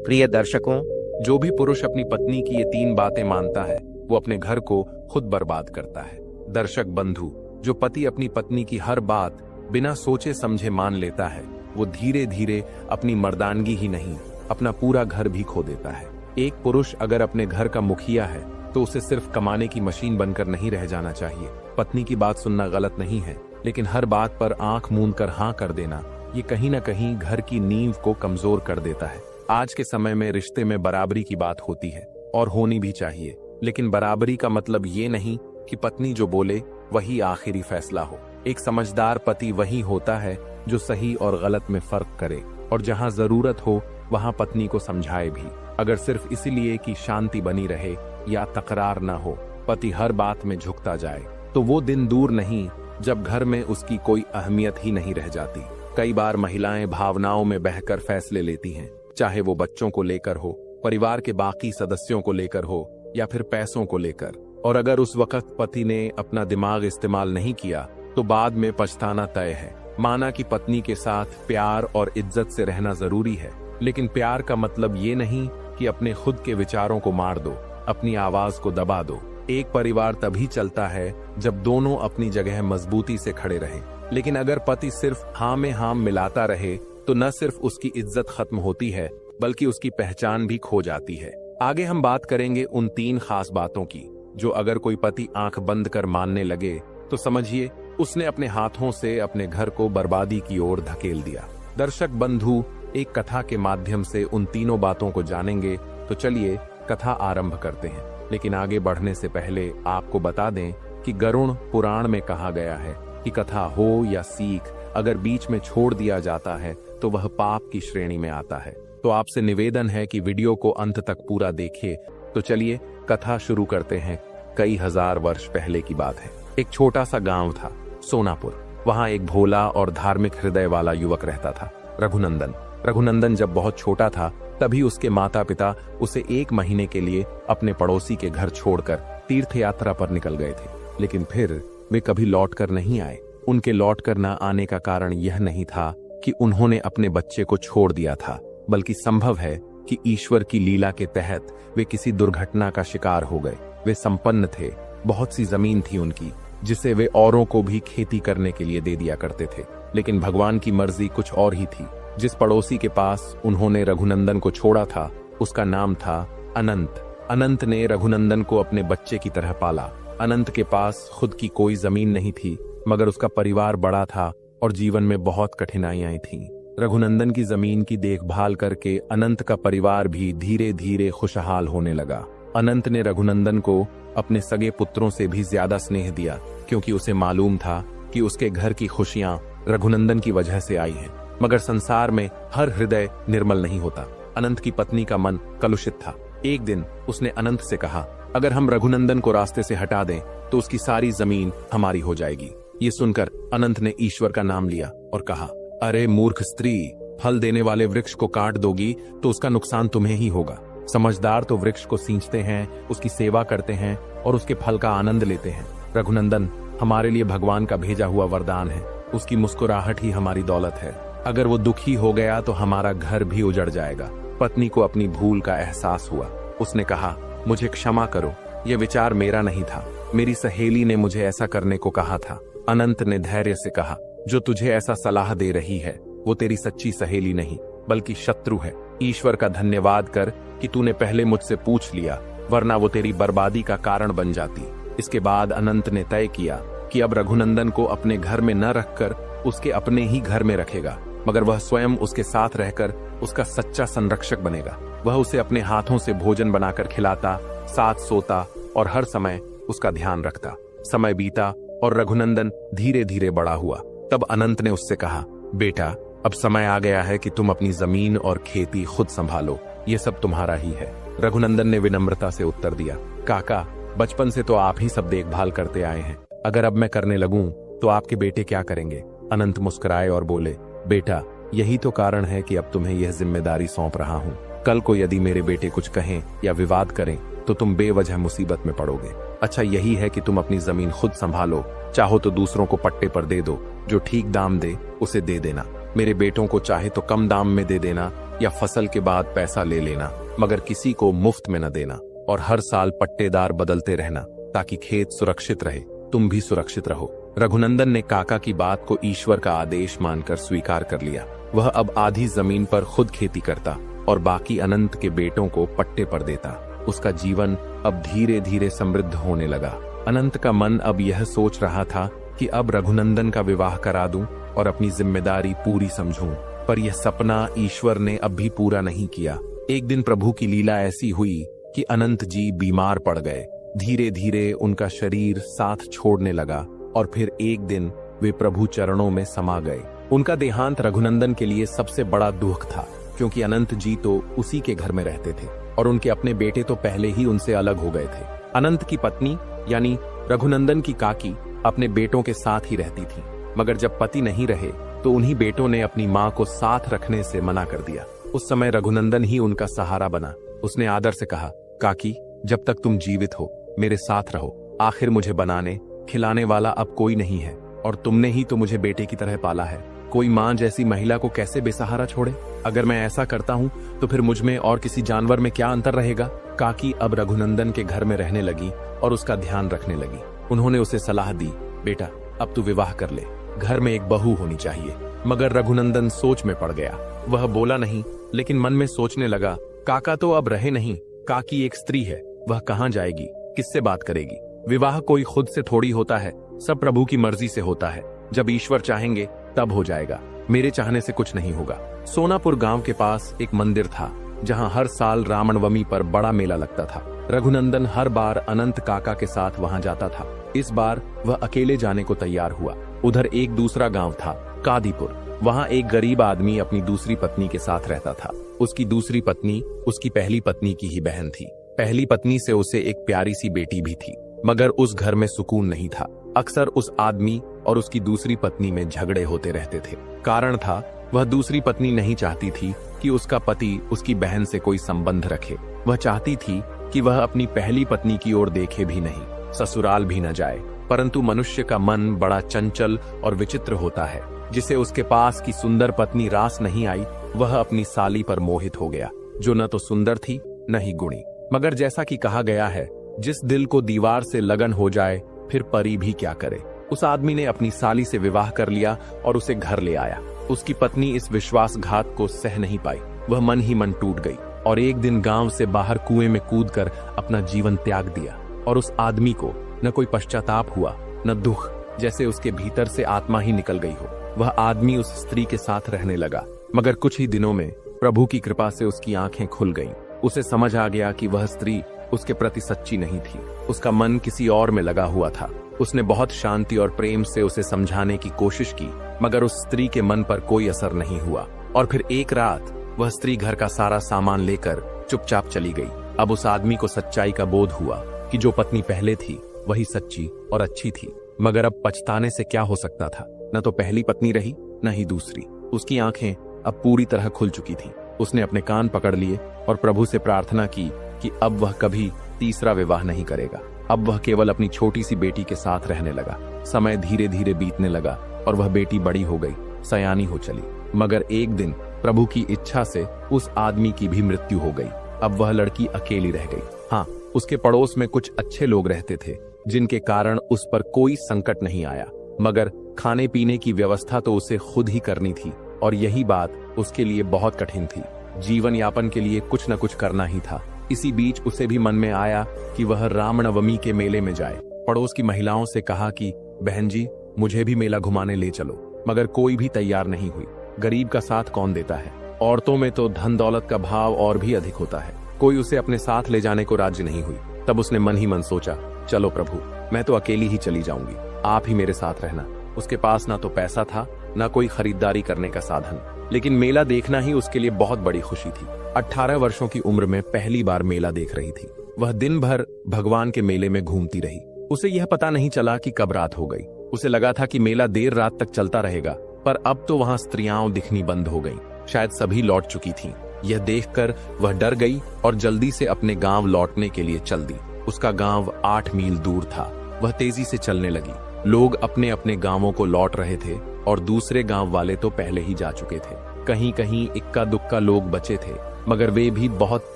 प्रिय दर्शकों, जो भी पुरुष अपनी पत्नी की ये 3 बातें मानता है वो अपने घर को खुद बर्बाद करता है। दर्शक बंधु, जो पति अपनी पत्नी की हर बात बिना सोचे समझे मान लेता है वो धीरे धीरे अपनी मर्दानगी ही नहीं, अपना पूरा घर भी खो देता है। एक पुरुष अगर अपने घर का मुखिया है तो उसे सिर्फ कमाने की मशीन बनकर नहीं रह जाना चाहिए। पत्नी की बात सुनना गलत नहीं है, लेकिन हर बात पर आंख मूंद कर हाँ कर देना ये कहीं ना कहीं घर की नींव को कमजोर कर देता है। आज के समय में रिश्ते में बराबरी की बात होती है और होनी भी चाहिए, लेकिन बराबरी का मतलब ये नहीं कि पत्नी जो बोले वही आखिरी फैसला हो। एक समझदार पति वही होता है जो सही और गलत में फर्क करे और जहां जरूरत हो वहां पत्नी को समझाए भी, अगर सिर्फ इसलिए कि शांति बनी रहे या तकरार न हो। पति हर बात में झुकता जाए तो वो दिन दूर नहीं जब घर में उसकी कोई अहमियत ही नहीं रह जाती। कई बार महिलाएं भावनाओं में बहकर फैसले लेती हैं, चाहे वो बच्चों को लेकर हो, परिवार के बाकी सदस्यों को लेकर हो या फिर पैसों को लेकर। और अगर उस वक्त पति ने अपना दिमाग इस्तेमाल नहीं किया तो बाद में पछताना तय है। माना कि पत्नी के साथ प्यार और इज्जत से रहना जरूरी है, लेकिन प्यार का मतलब ये नहीं कि अपने खुद के विचारों को मार दो, अपनी आवाज को दबा दो। एक परिवार तभी चलता है जब दोनों अपनी जगह मजबूती से खड़े रहें। लेकिन अगर पति सिर्फ हाँ में हाँ मिलाता रहे तो न सिर्फ उसकी इज्जत खत्म होती है बल्कि उसकी पहचान भी खो जाती है। आगे हम बात करेंगे उन 3 खास बातों की जो अगर कोई पति आंख बंद कर मानने लगे तो समझिए उसने अपने हाथों से अपने घर को बर्बादी की ओर धकेल दिया। दर्शक बंधु, एक कथा के माध्यम से उन तीनों बातों को जानेंगे, तो चलिए कथा आरंभ करते हैं। लेकिन आगे बढ़ने से पहले आपको बता दें कि गरुड़ पुराण में कहा गया है कि कथा हो या सीख अगर बीच में छोड़ दिया जाता है तो वह पाप की श्रेणी में आता है। तो आपसे निवेदन है कि वीडियो को अंत तक पूरा देखिए। तो चलिए कथा शुरू करते हैं। कई हजार वर्ष पहले की बात है। एक छोटा सा गांव था, सोनापुर। वहां एक भोला और धार्मिक हृदय वाला युवक रहता था, रघुनंदन। रघुनंदन जब बहुत छोटा था तभी उसके माता पिता उसे 1 महीने के लिए अपने पड़ोसी के घर छोड़कर तीर्थ यात्रा पर निकल गए थे, लेकिन फिर वे कभी लौट कर नहीं आए। उनके लौट कर न आने का कारण यह नहीं था कि उन्होंने अपने बच्चे को छोड़ दिया था, बल्कि संभव है कि ईश्वर की लीला के तहत वे किसी दुर्घटना का शिकार हो गए। वे संपन्न थे, बहुत सी जमीन थी उनकी जिसे वे औरों को भी खेती करने के लिए दे दिया करते थे। लेकिन भगवान की मर्जी कुछ और ही थी। जिस पड़ोसी के पास उन्होंने रघुनंदन को छोड़ा था उसका नाम था अनंत। अनंत ने रघुनंदन को अपने बच्चे की तरह पाला। अनंत के पास खुद की कोई जमीन नहीं थी, मगर उसका परिवार बड़ा था और जीवन में बहुत कठिनाइयां थीं। रघुनंदन की जमीन की देखभाल करके अनंत का परिवार भी धीरे धीरे खुशहाल होने लगा। अनंत ने रघुनंदन को अपने सगे पुत्रों से भी ज्यादा स्नेह दिया, क्योंकि उसे मालूम था कि उसके घर की खुशियां रघुनंदन की वजह से आई हैं। मगर संसार में हर हृदय निर्मल नहीं होता। अनंत की पत्नी का मन कलुषित था। एक दिन उसने अनंत से कहा, अगर हम रघुनंदन को रास्ते से हटा दें तो उसकी सारी जमीन हमारी हो जाएगी। ये सुनकर अनंत ने ईश्वर का नाम लिया और कहा, अरे मूर्ख स्त्री, फल देने वाले वृक्ष को काट दोगी तो उसका नुकसान तुम्हें ही होगा। समझदार तो वृक्ष को सींचते हैं, उसकी सेवा करते हैं और उसके फल का आनंद लेते हैं। रघुनंदन हमारे लिए भगवान का भेजा हुआ वरदान है। उसकी मुस्कुराहट ही हमारी दौलत है। अगर वो दुखी हो गया तो हमारा घर भी उजड़ जाएगा। पत्नी को अपनी भूल का एहसास हुआ। उसने कहा, मुझे क्षमा करो, यह विचार मेरा नहीं था। मेरी सहेली ने मुझे ऐसा करने को कहा था। अनंत ने धैर्य से कहा, जो तुझे ऐसा सलाह दे रही है वो तेरी सच्ची सहेली नहीं बल्कि शत्रु है। ईश्वर का धन्यवाद कर कि तूने पहले मुझसे पूछ लिया, वरना वो तेरी बर्बादी का कारण बन जाती। इसके बाद अनंत ने तय किया कि अब रघुनंदन को अपने घर में न रखकर उसके अपने ही घर में रखेगा, मगर वह स्वयं उसके साथ रहकर उसका सच्चा संरक्षक बनेगा। वह उसे अपने हाथों से भोजन बनाकर खिलाता, साथ सोता और हर समय उसका ध्यान रखता। समय बीता और रघुनंदन धीरे धीरे बड़ा हुआ। तब अनंत ने उससे कहा, बेटा, अब समय आ गया है कि तुम अपनी जमीन और खेती खुद संभालो, ये सब तुम्हारा ही है। रघुनंदन ने विनम्रता से उत्तर दिया, काका, बचपन से तो आप ही सब देखभाल करते आए हैं, अगर अब मैं करने लगूं तो आपके बेटे क्या करेंगे? अनंत मुस्कुराए और बोले, बेटा, यही तो कारण है कि अब तुम्हें यह जिम्मेदारी सौंप रहा हूँ। कल को यदि मेरे बेटे कुछ कहें या विवाद करें तो तुम बेवजह मुसीबत में पड़ोगे। अच्छा यही है कि तुम अपनी जमीन खुद संभालो, चाहो तो दूसरों को पट्टे पर दे दो, जो ठीक दाम दे उसे दे देना। मेरे बेटों को चाहे तो कम दाम में दे देना, या फसल के बाद पैसा ले लेना, मगर किसी को मुफ्त में न देना, और हर साल पट्टेदार बदलते रहना ताकि खेत सुरक्षित रहे, तुम भी सुरक्षित रहो। रघुनंदन ने काका की बात को ईश्वर का आदेश मानकर स्वीकार कर लिया। वह अब आधी जमीन पर खुद खेती करता और बाकी अनंत के बेटों को पट्टे पर देता। उसका जीवन अब धीरे धीरे समृद्ध होने लगा। अनंत का मन अब यह सोच रहा था कि अब रघुनंदन का विवाह करा दूं और अपनी जिम्मेदारी पूरी समझूं, पर यह सपना ईश्वर ने अब भी पूरा नहीं किया। एक दिन प्रभु की लीला ऐसी हुई कि अनंत जी बीमार पड़ गए। धीरे धीरे उनका शरीर साथ छोड़ने लगा और फिर एक दिन वे प्रभु चरणों में समा गए। उनका देहांत रघुनंदन के लिए सबसे बड़ा दुख था, क्योंकि अनंत जी तो उसी के घर में रहते थे और उनके अपने बेटे तो पहले ही उनसे अलग हो गए थे। अनंत की पत्नी यानी रघुनंदन की काकी अपने बेटों के साथ ही रहती थी, मगर जब पति नहीं रहे तो उन्हीं बेटों ने अपनी माँ को साथ रखने से मना कर दिया। उस समय रघुनंदन ही उनका सहारा बना। उसने आदर से कहा, काकी, जब तक तुम जीवित हो मेरे साथ रहो। आखिर मुझे बनाने खिलाने वाला अब कोई नहीं है और तुमने ही तो मुझे बेटे की तरह पाला है। कोई माँ जैसी महिला को कैसे बेसहारा छोड़े? अगर मैं ऐसा करता हूँ तो फिर मुझ में और किसी जानवर में क्या अंतर रहेगा? काकी अब रघुनंदन के घर में रहने लगी और उसका ध्यान रखने लगी। उन्होंने उसे सलाह दी, बेटा अब तू विवाह कर ले, घर में एक बहू होनी चाहिए। मगर रघुनंदन सोच में पड़ गया। वह बोला नहीं, लेकिन मन में सोचने लगा, काका तो अब रहे नहीं, काकी एक स्त्री है, वह कहाँ जाएगी, किससे बात करेगी? विवाह कोई खुद से थोड़ी होता है, सब प्रभु की मर्जी से होता है। जब ईश्वर चाहेंगे तब हो जाएगा, मेरे चाहने से कुछ नहीं होगा। सोनापुर गांव के पास एक मंदिर था जहां हर साल रामनवमी पर बड़ा मेला लगता था। रघुनंदन हर बार अनंत काका के साथ वहां जाता था। इस बार वह अकेले जाने को तैयार हुआ। उधर एक दूसरा गांव था, कादीपुर। वहां एक गरीब आदमी अपनी दूसरी पत्नी के साथ रहता था। उसकी दूसरी पत्नी उसकी पहली पत्नी की ही बहन थी। पहली पत्नी से उसे एक प्यारी सी बेटी भी थी, मगर उस घर में सुकून नहीं था। अक्सर उस आदमी और उसकी दूसरी पत्नी में झगड़े होते रहते थे। कारण था, वह दूसरी पत्नी नहीं चाहती थी कि उसका पति उसकी बहन से कोई संबंध रखे। वह चाहती थी कि वह अपनी पहली पत्नी की ओर देखे भी नहीं, ससुराल भी न जाए। परंतु मनुष्य का मन बड़ा चंचल और विचित्र होता है। जिसे उसके पास की सुंदर पत्नी रास नहीं आई, वह अपनी साली पर मोहित हो गया, जो न तो सुंदर थी न ही गुणी। मगर जैसा कि कहा गया है, जिस दिल को दीवार से लगन हो जाए फिर परी भी क्या करे। उस आदमी ने अपनी साली से विवाह कर लिया और उसे घर ले आया। उसकी पत्नी इस विश्वासघात को सह नहीं पाई। वह मन ही मन टूट गई और एक दिन गांव से बाहर कुएं में कूदकर अपना जीवन त्याग दिया। और उस आदमी को न कोई पश्चाताप हुआ न दुख, जैसे उसके भीतर से आत्मा ही निकल गई हो। वह आदमी उस स्त्री के साथ रहने लगा, मगर कुछ ही दिनों में प्रभु की कृपा से उसकी आंखें खुल गईं। उसे समझ आ गया कि वह स्त्री उसके प्रति सच्ची नहीं थी। उसका मन किसी और में लगा हुआ था। उसने बहुत शांति और प्रेम से उसे समझाने की कोशिश की, मगर उस स्त्री के मन पर कोई असर नहीं हुआ। और फिर एक रात वह स्त्री घर का सारा सामान लेकर चुपचाप चली गई। अब उस आदमी को सच्चाई का बोध हुआ कि जो पत्नी पहले थी वही सच्ची और अच्छी थी। मगर अब पछताने से क्या हो सकता था? न तो पहली पत्नी रही न ही दूसरी। उसकी आंखें अब पूरी तरह खुल चुकी थी। उसने अपने कान पकड़ लिए और प्रभु से प्रार्थना की कि अब वह कभी तीसरा विवाह नहीं करेगा। अब वह केवल अपनी छोटी सी बेटी के साथ रहने लगा। समय धीरे धीरे बीतने लगा और वह बेटी बड़ी हो गई, सयानी हो चली। मगर एक दिन प्रभु की इच्छा से उस आदमी की भी मृत्यु हो गई। अब वह लड़की अकेली रह गई। हाँ, उसके पड़ोस में कुछ अच्छे लोग रहते थे, जिनके कारण उस पर कोई संकट नहीं आया। मगर खाने पीने की व्यवस्था तो उसे खुद ही करनी थी और यही बात उसके लिए बहुत कठिन थी। जीवन यापन के लिए कुछ न कुछ करना ही था। इसी बीच उसे भी मन में आया कि वह रामनवमी के मेले में जाए। पड़ोस की महिलाओं से कहा कि बहन जी, मुझे भी मेला घुमाने ले चलो, मगर कोई भी तैयार नहीं हुई। गरीब का साथ कौन देता है? औरतों में तो धन दौलत का भाव और भी अधिक होता है। कोई उसे अपने साथ ले जाने को राजी नहीं हुई। तब उसने मन ही मन सोचा, चलो प्रभु, मैं तो अकेली ही चली जाऊंगी, आप ही मेरे साथ रहना। उसके पास ना तो पैसा था न कोई खरीदारी करने का साधन, लेकिन मेला देखना ही उसके लिए बहुत बड़ी खुशी थी। 18 वर्षों की उम्र में पहली बार मेला देख रही थी। वह दिन भर भगवान के मेले में घूमती रही। उसे यह पता नहीं चला कि कब रात हो गई। उसे लगा था कि मेला देर रात तक चलता रहेगा, पर अब तो वहां स्त्रियां दिखनी बंद हो गईं। शायद सभी लौट चुकी थीं। यह देखकर वह डर गई और जल्दी से अपने गांव लौटने के लिए चल दी। उसका गांव 8 मील दूर था। वह तेजी से चलने लगी। लोग अपने अपने गांवों को लौट रहे थे और दूसरे गांव वाले तो पहले ही जा चुके थे। कहीं कहीं इक्का दुक्का लोग बचे थे, मगर वे भी बहुत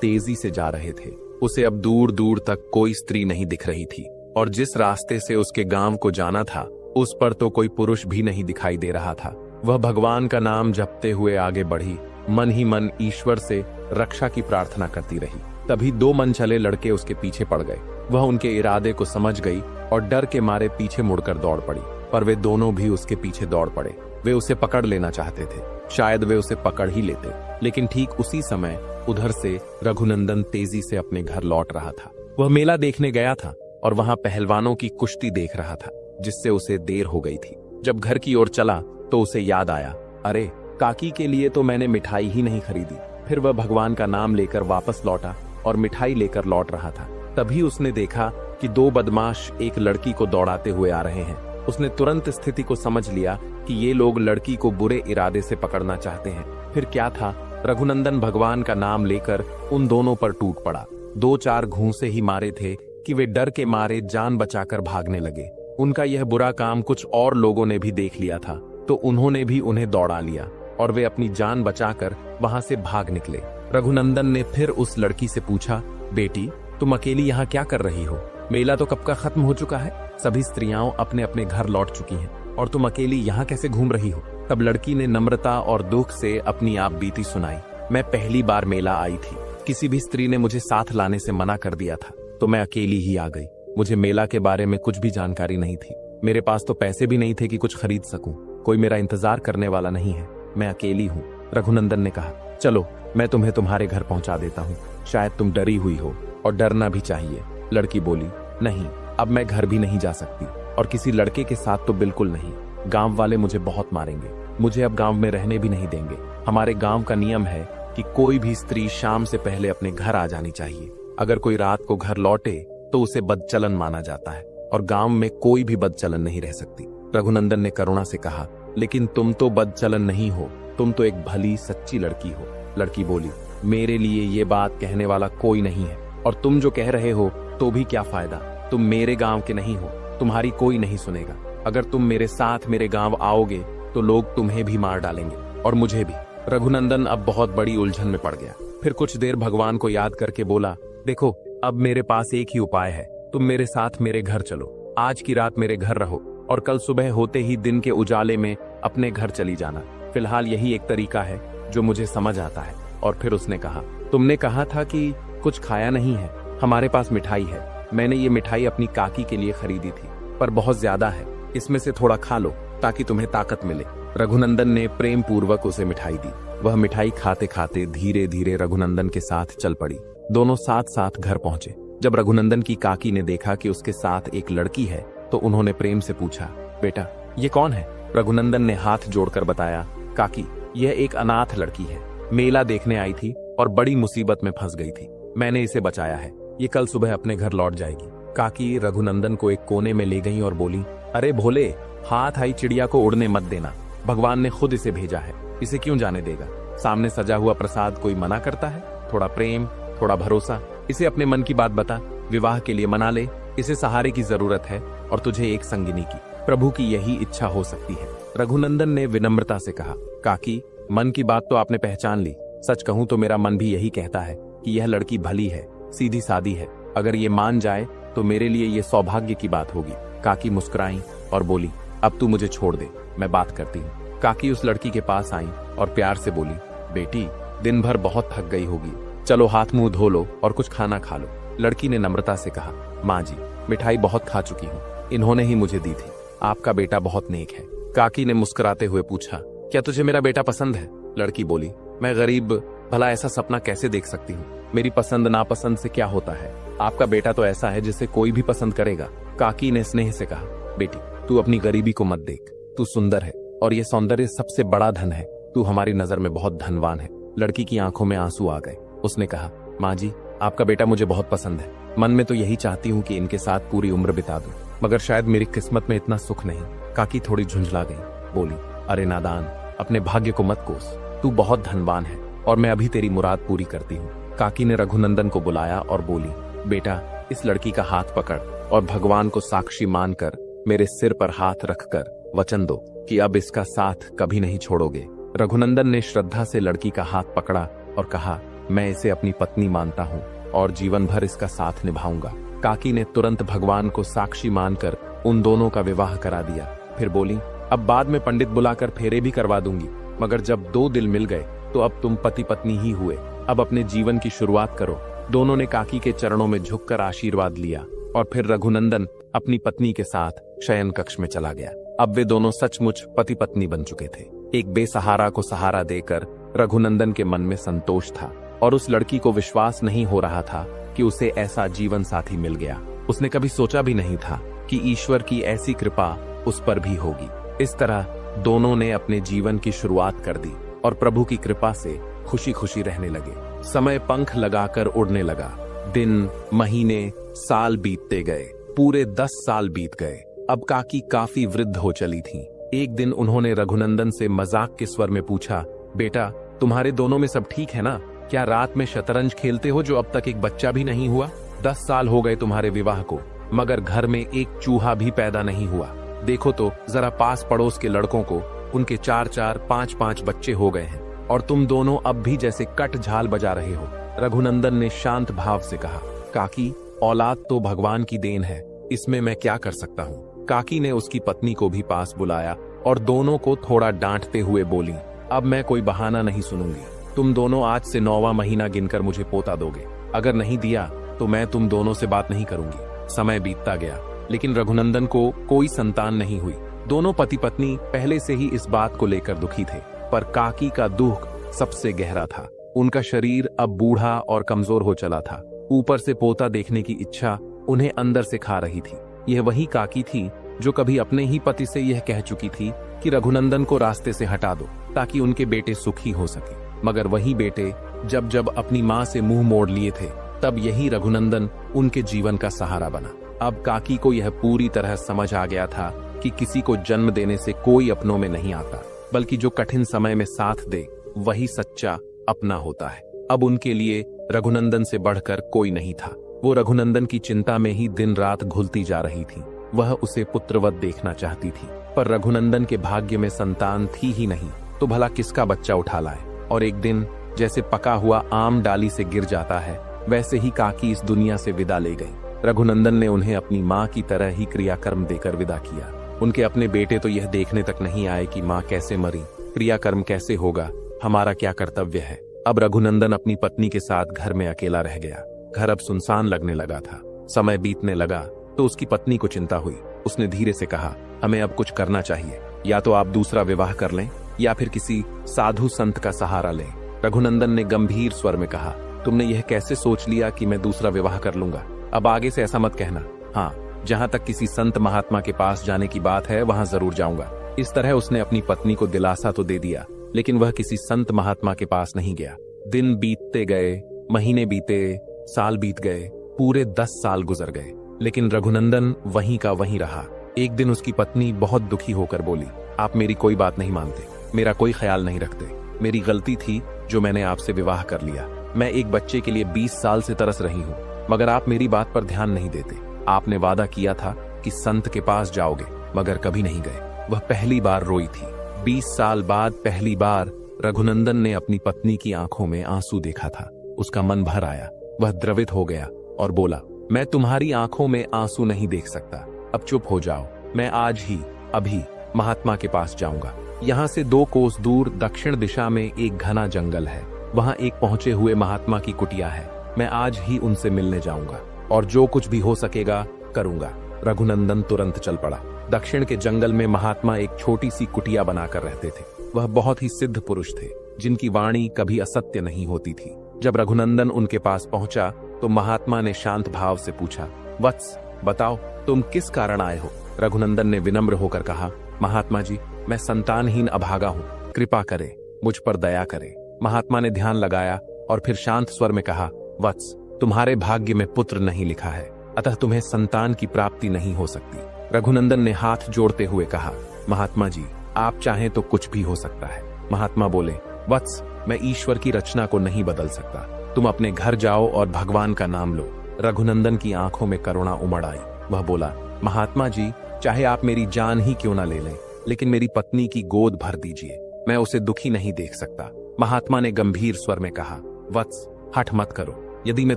तेजी से जा रहे थे। उसे अब दूर दूर तक कोई स्त्री नहीं दिख रही थी, और जिस रास्ते से उसके गांव को जाना था उस पर तो कोई पुरुष भी नहीं दिखाई दे रहा था। वह भगवान का नाम जपते हुए आगे बढ़ी, मन ही मन ईश्वर से रक्षा की प्रार्थना करती रही। तभी दो मन चले लड़के उसके पीछे पड़ गए। वह उनके इरादे को समझ गई और डर के मारे पीछे मुड़कर दौड़ पड़ी, पर वे दोनों भी उसके पीछे दौड़ पड़े। वे उसे पकड़ लेना चाहते थे, शायद वे उसे पकड़ ही लेते, लेकिन ठीक उसी समय उधर से रघुनंदन तेजी से अपने घर लौट रहा था। वह मेला देखने गया था और वहां पहलवानों की कुश्ती देख रहा था, जिससे उसे देर हो गई थी। जब घर की ओर चला तो उसे याद आया, अरे काकी के लिए तो मैंने मिठाई ही नहीं खरीदी। फिर वह भगवान का नाम लेकर वापस लौटा और मिठाई लेकर लौट रहा था। तभी उसने देखा कि दो बदमाश एक लड़की को दौड़ाते हुए आ रहे हैं। उसने तुरंत स्थिति को समझ लिया कि ये लोग लड़की को बुरे इरादे से पकड़ना चाहते हैं। फिर क्या था, रघुनंदन भगवान का नाम लेकर उन दोनों पर टूट पड़ा। 2-4 घूंसे ही मारे थे कि वे डर के मारे जान बचाकर भागने लगे। उनका यह बुरा काम कुछ और लोगों ने भी देख लिया था, तो उन्होंने भी उन्हें दौड़ा लिया और वे अपनी जान बचाकर वहां से भाग निकले। रघुनंदन ने फिर उस लड़की से पूछा, बेटी तुम अकेली यहाँ क्या कर रही हो? मेला तो कब का खत्म हो चुका है, सभी स्त्रियां अपने अपने घर लौट चुकी हैं और तुम अकेली यहाँ कैसे घूम रही हो? तब लड़की ने नम्रता और दुख से अपनी आप बीती सुनाई। मैं पहली बार मेला आई थी, किसी भी स्त्री ने मुझे साथ लाने से मना कर दिया था, तो मैं अकेली ही आ गई। मुझे मेला के बारे में कुछ भी जानकारी नहीं थी। मेरे पास तो पैसे भी नहीं थे कि कुछ खरीद सकूं। कोई मेरा इंतजार करने वाला नहीं है, मैं अकेली हूँ। रघुनंदन ने कहा, चलो मैं तुम्हें तुम्हारे घर पहुंचा देता हूँ, शायद तुम डरी हुई हो और डरना भी चाहिए। लड़की बोली, नहीं, अब मैं घर भी नहीं जा सकती और किसी लड़के के साथ तो बिल्कुल नहीं। गांव वाले मुझे बहुत मारेंगे, मुझे अब गांव में रहने भी नहीं देंगे। हमारे गांव का नियम है कि कोई भी स्त्री शाम से पहले अपने घर आ जानी चाहिए। अगर कोई रात को घर लौटे तो उसे बदचलन माना जाता है और गांव में कोई भी बदचलन नहीं रह सकती। रघुनंदन ने करुणा से कहा, लेकिन तुम तो बदचलन नहीं हो, तुम तो एक भली सच्ची लड़की हो। लड़की बोली, मेरे लिए ये बात कहने वाला कोई नहीं है, और तुम जो कह रहे हो तो भी क्या फायदा, तुम मेरे गांव के नहीं हो, तुम्हारी कोई नहीं सुनेगा। अगर तुम मेरे साथ मेरे गांव आओगे तो लोग तुम्हें भी मार डालेंगे और मुझे भी। रघुनंदन अब बहुत बड़ी उलझन में पड़ गया। फिर कुछ देर भगवान को याद करके बोला, देखो अब मेरे पास एक ही उपाय है, तुम मेरे साथ मेरे घर चलो। आज की रात मेरे घर रहो और कल सुबह होते ही दिन के उजाले में अपने घर चली जाना। फिलहाल यही एक तरीका है जो मुझे समझ आता है। और फिर उसने कहा, तुमने कहा था कि कुछ खाया नहीं है, हमारे पास मिठाई है। मैंने ये मिठाई अपनी काकी के लिए खरीदी थी, पर बहुत ज्यादा है, इसमें से थोड़ा खा लो ताकि तुम्हें ताकत मिले। रघुनंदन ने प्रेम पूर्वक उसे मिठाई दी। वह मिठाई खाते खाते धीरे धीरे रघुनंदन के साथ चल पड़ी। दोनों साथ साथ घर पहुंचे। जब रघुनंदन की काकी ने देखा कि उसके साथ एक लड़की है तो उन्होंने प्रेम से पूछा, बेटा ये कौन है? रघुनंदन ने हाथ जोड़कर बताया, काकी यह एक अनाथ लड़की है, मेला देखने आई थी और बड़ी मुसीबत में फंस गई थी, मैंने इसे बचाया है, ये कल सुबह अपने घर लौट जाएगी। काकी रघुनंदन को एक कोने में ले गई और बोली, अरे भोले, हाथ आई चिड़िया को उड़ने मत देना, भगवान ने खुद इसे भेजा है, इसे क्यों जाने देगा? सामने सजा हुआ प्रसाद कोई मना करता है? थोड़ा प्रेम, थोड़ा भरोसा, इसे अपने मन की बात बता, विवाह के लिए मना ले, इसे सहारे की जरूरत है और तुझे एक संगिनी की। प्रभु की यही इच्छा हो सकती है। रघुनंदन ने विनम्रता से कहा, काकी मन की बात तो आपने पहचान ली, सच कहूं तो मेरा मन भी यही कहता है कि यह लड़की भली है, सीधी सादी है, अगर ये मान जाए तो मेरे लिए ये सौभाग्य की बात होगी। काकी मुस्कुराई और बोली, अब तू मुझे छोड़ दे, मैं बात करती हूँ। काकी उस लड़की के पास आई और प्यार से बोली, बेटी दिन भर बहुत थक गई होगी, चलो हाथ मुंह धो लो और कुछ खाना खा लो। लड़की ने नम्रता से कहा, माँ जी मिठाई बहुत खा चुकी हूँ, इन्होंने ही मुझे दी थी, आपका बेटा बहुत नेक है। काकी ने मुस्कुराते हुए पूछा, क्या तुझे मेरा बेटा पसंद है? लड़की बोली, मैं गरीब, भला ऐसा सपना कैसे देख सकती हूँ, मेरी पसंद नापसंद से क्या होता है, आपका बेटा तो ऐसा है जिसे कोई भी पसंद करेगा। काकी ने स्नेह से कहा, बेटी तू अपनी गरीबी को मत देख, तू सुंदर है और ये सौंदर्य सबसे बड़ा धन है, तू हमारी नजर में बहुत धनवान है। लड़की की आंखों में आंसू आ गए। उसने कहा, माँ जी आपका बेटा मुझे बहुत पसंद है, मन में तो यही चाहती हूँ कि इनके साथ पूरी उम्र बिता दूं, मगर शायद मेरी किस्मत में इतना सुख नहीं। काकी थोड़ी झुंझला गई, बोली, अरे नादान, अपने भाग्य को मत कोस, तू बहुत धनवान है और मैं अभी तेरी मुराद पूरी करती हूँ। काकी ने रघुनंदन को बुलाया और बोली, बेटा इस लड़की का हाथ पकड़ और भगवान को साक्षी मानकर मेरे सिर पर हाथ रखकर वचन दो कि अब इसका साथ कभी नहीं छोड़ोगे। रघुनंदन ने श्रद्धा से लड़की का हाथ पकड़ा और कहा, मैं इसे अपनी पत्नी मानता हूँ और जीवन भर इसका साथ निभाऊंगा। काकी ने तुरंत भगवान को साक्षी मानकर उन दोनों का विवाह करा दिया। फिर बोली, अब बाद में पंडित बुलाकर फेरे भी करवा दूंगी, मगर जब दो दिल मिल गए तो अब तुम पति पत्नी ही हुए। अब अपने जीवन की शुरुआत करो। दोनों ने काकी के चरणों में झुककर आशीर्वाद लिया और फिर रघुनंदन अपनी पत्नी के साथ शयन कक्ष में चला गया। अब वे दोनों सचमुच पति पत्नी बन चुके थे। एक बेसहारा को सहारा देकर रघुनंदन के मन में संतोष था और उस लड़की को विश्वास नहीं हो रहा था कि उसे ऐसा जीवन साथी मिल गया। उसने कभी सोचा भी नहीं था कि ईश्वर की ऐसी कृपा उस पर भी होगी। इस तरह दोनों ने अपने जीवन की शुरुआत कर दी और प्रभु की कृपा से खुशी खुशी रहने लगे। समय पंख लगाकर उड़ने लगा। दिन, महीने, साल बीतते गए। पूरे 10 साल बीत गए। अब काकी काफी वृद्ध हो चली थी। एक दिन उन्होंने रघुनंदन से मजाक के स्वर में पूछा, बेटा, तुम्हारे दोनों में सब ठीक है ना? क्या रात में शतरंज खेलते हो जो अब तक एक बच्चा भी नहीं हुआ? 10 साल हो गए तुम्हारे विवाह को, मगर घर में एक चूहा भी पैदा नहीं हुआ। देखो तो जरा पास पड़ोस के लड़कों को, उनके 4-4, 5-5 बच्चे हो गए हैं और तुम दोनों अब भी जैसे कट झाल बजा रहे हो। रघुनंदन ने शांत भाव से कहा, काकी, औलाद तो भगवान की देन है, इसमें मैं क्या कर सकता हूँ। काकी ने उसकी पत्नी को भी पास बुलाया और दोनों को थोड़ा डांटते हुए बोली, अब मैं कोई बहाना नहीं सुनूंगी। तुम दोनों आज से 9वां महीना गिनकर मुझे पोता दोगे। अगर नहीं दिया तो मैं तुम दोनों से बात नहीं करूंगी। समय बीतता गया, लेकिन रघुनंदन को कोई संतान नहीं हुई। दोनों पति पत्नी पहले से ही इस बात को लेकर दुखी थे, पर काकी का दुख सबसे गहरा था। उनका शरीर अब बूढ़ा और कमजोर हो चला था। ऊपर से पोता देखने की इच्छा उन्हें अंदर से खा रही थी। यह वही काकी थी जो कभी अपने ही पति से यह कह चुकी थी कि रघुनंदन को रास्ते से हटा दो ताकि उनके बेटे सुखी हो सके। मगर वही बेटे जब जब अपनी माँ से मुंह मोड़ लिए थे, तब यही रघुनंदन उनके जीवन का सहारा बना। अब काकी को यह पूरी तरह समझ आ गया था कि किसी को जन्म देने से कोई अपनों में नहीं आता, बल्कि जो कठिन समय में साथ दे वही सच्चा अपना होता है। अब उनके लिए रघुनंदन से बढ़कर कोई नहीं था। वो रघुनंदन की चिंता में ही दिन रात घुलती जा रही थी। वह उसे पुत्रवत देखना चाहती थी, पर रघुनंदन के भाग्य में संतान थी ही नहीं, तो भला किसका बच्चा उठा लाए। और एक दिन जैसे पका हुआ आम डाली से गिर जाता है, वैसे ही काकी इस दुनिया से विदा ले गई। रघुनंदन ने उन्हें अपनी माँ की तरह ही क्रियाकर्म देकर विदा किया। उनके अपने बेटे तो यह देखने तक नहीं आए कि माँ कैसे मरी, क्रियाकर्म कैसे होगा, हमारा क्या कर्तव्य है। अब रघुनंदन अपनी पत्नी के साथ घर में अकेला रह गया। घर अब सुनसान लगने लगा था। समय बीतने लगा तो उसकी पत्नी को चिंता हुई। उसने धीरे से कहा, हमें अब कुछ करना चाहिए। या तो आप दूसरा विवाह कर लें या फिर किसी साधु संत का सहारा लें। रघुनंदन ने गंभीर स्वर में कहा, तुमने यह कैसे सोच लिया कि मैं दूसरा विवाह कर लूंगा? अब आगे से ऐसा मत कहना। हाँ, जहाँ तक किसी संत महात्मा के पास जाने की बात है वहां जरूर जाऊंगा। इस तरह उसने अपनी पत्नी को दिलासा तो दे दिया, लेकिन वह किसी संत महात्मा के पास नहीं गया। दिन बीतते गए, महीने बीते, साल बीत गए। पूरे 10 साल गुजर गए, लेकिन रघुनंदन वहीं का वहीं रहा। एक दिन उसकी पत्नी बहुत दुखी होकर बोली, आप मेरी कोई बात नहीं मानते, मेरा कोई ख्याल नहीं रखते। मेरी गलती थी जो मैंने आपसे विवाह कर लिया। मैं एक बच्चे के लिए 20 साल से तरस रही हूँ, मगर आप मेरी बात पर ध्यान नहीं देते। आपने वादा किया था कि संत के पास जाओगे, मगर कभी नहीं गए। वह पहली बार रोई थी। 20 साल बाद पहली बार रघुनंदन ने अपनी पत्नी की आंखों में आंसू देखा था। उसका मन भर आया। वह द्रवित हो गया और बोला, मैं तुम्हारी आंखों में आंसू नहीं देख सकता। अब चुप हो जाओ। मैं आज ही अभी महात्मा के पास जाऊंगा। यहाँ से 2 कोस दूर दक्षिण दिशा में एक घना जंगल है। वहाँ एक पहुंचे हुए महात्मा की कुटिया है। मैं आज ही उनसे मिलने जाऊंगा और जो कुछ भी हो सकेगा करूंगा। रघुनंदन तुरंत चल पड़ा। दक्षिण के जंगल में महात्मा एक छोटी सी कुटिया बनाकर रहते थे। वह बहुत ही सिद्ध पुरुष थे, जिनकी वाणी कभी असत्य नहीं होती थी। जब रघुनंदन उनके पास पहुंचा तो महात्मा ने शांत भाव से पूछा, वत्स, बताओ तुम किस कारण आए हो? रघुनंदन ने विनम्र होकर कहा, महात्मा जी, मैं संतानहीन अभागा हूँ, कृपा करें, मुझ पर दया करें। महात्मा ने ध्यान लगाया और फिर शांत स्वर में कहा, वत्स, तुम्हारे भाग्य में पुत्र नहीं लिखा है, अतः तुम्हें संतान की प्राप्ति नहीं हो सकती। रघुनंदन ने हाथ जोड़ते हुए कहा, महात्मा जी, आप चाहें तो कुछ भी हो सकता है। महात्मा बोले, वत्स, मैं ईश्वर की रचना को नहीं बदल सकता। तुम अपने घर जाओ और भगवान का नाम लो। रघुनंदन की आंखों में करुणा उमड़ आई। वह बोला, महात्मा जी, चाहे आप मेरी जान ही क्यों ना ले लें, लेकिन मेरी पत्नी की गोद भर दीजिए। मैं उसे दुखी नहीं देख सकता। महात्मा ने गंभीर स्वर में कहा, वत्स, हठ मत करो। यदि मैं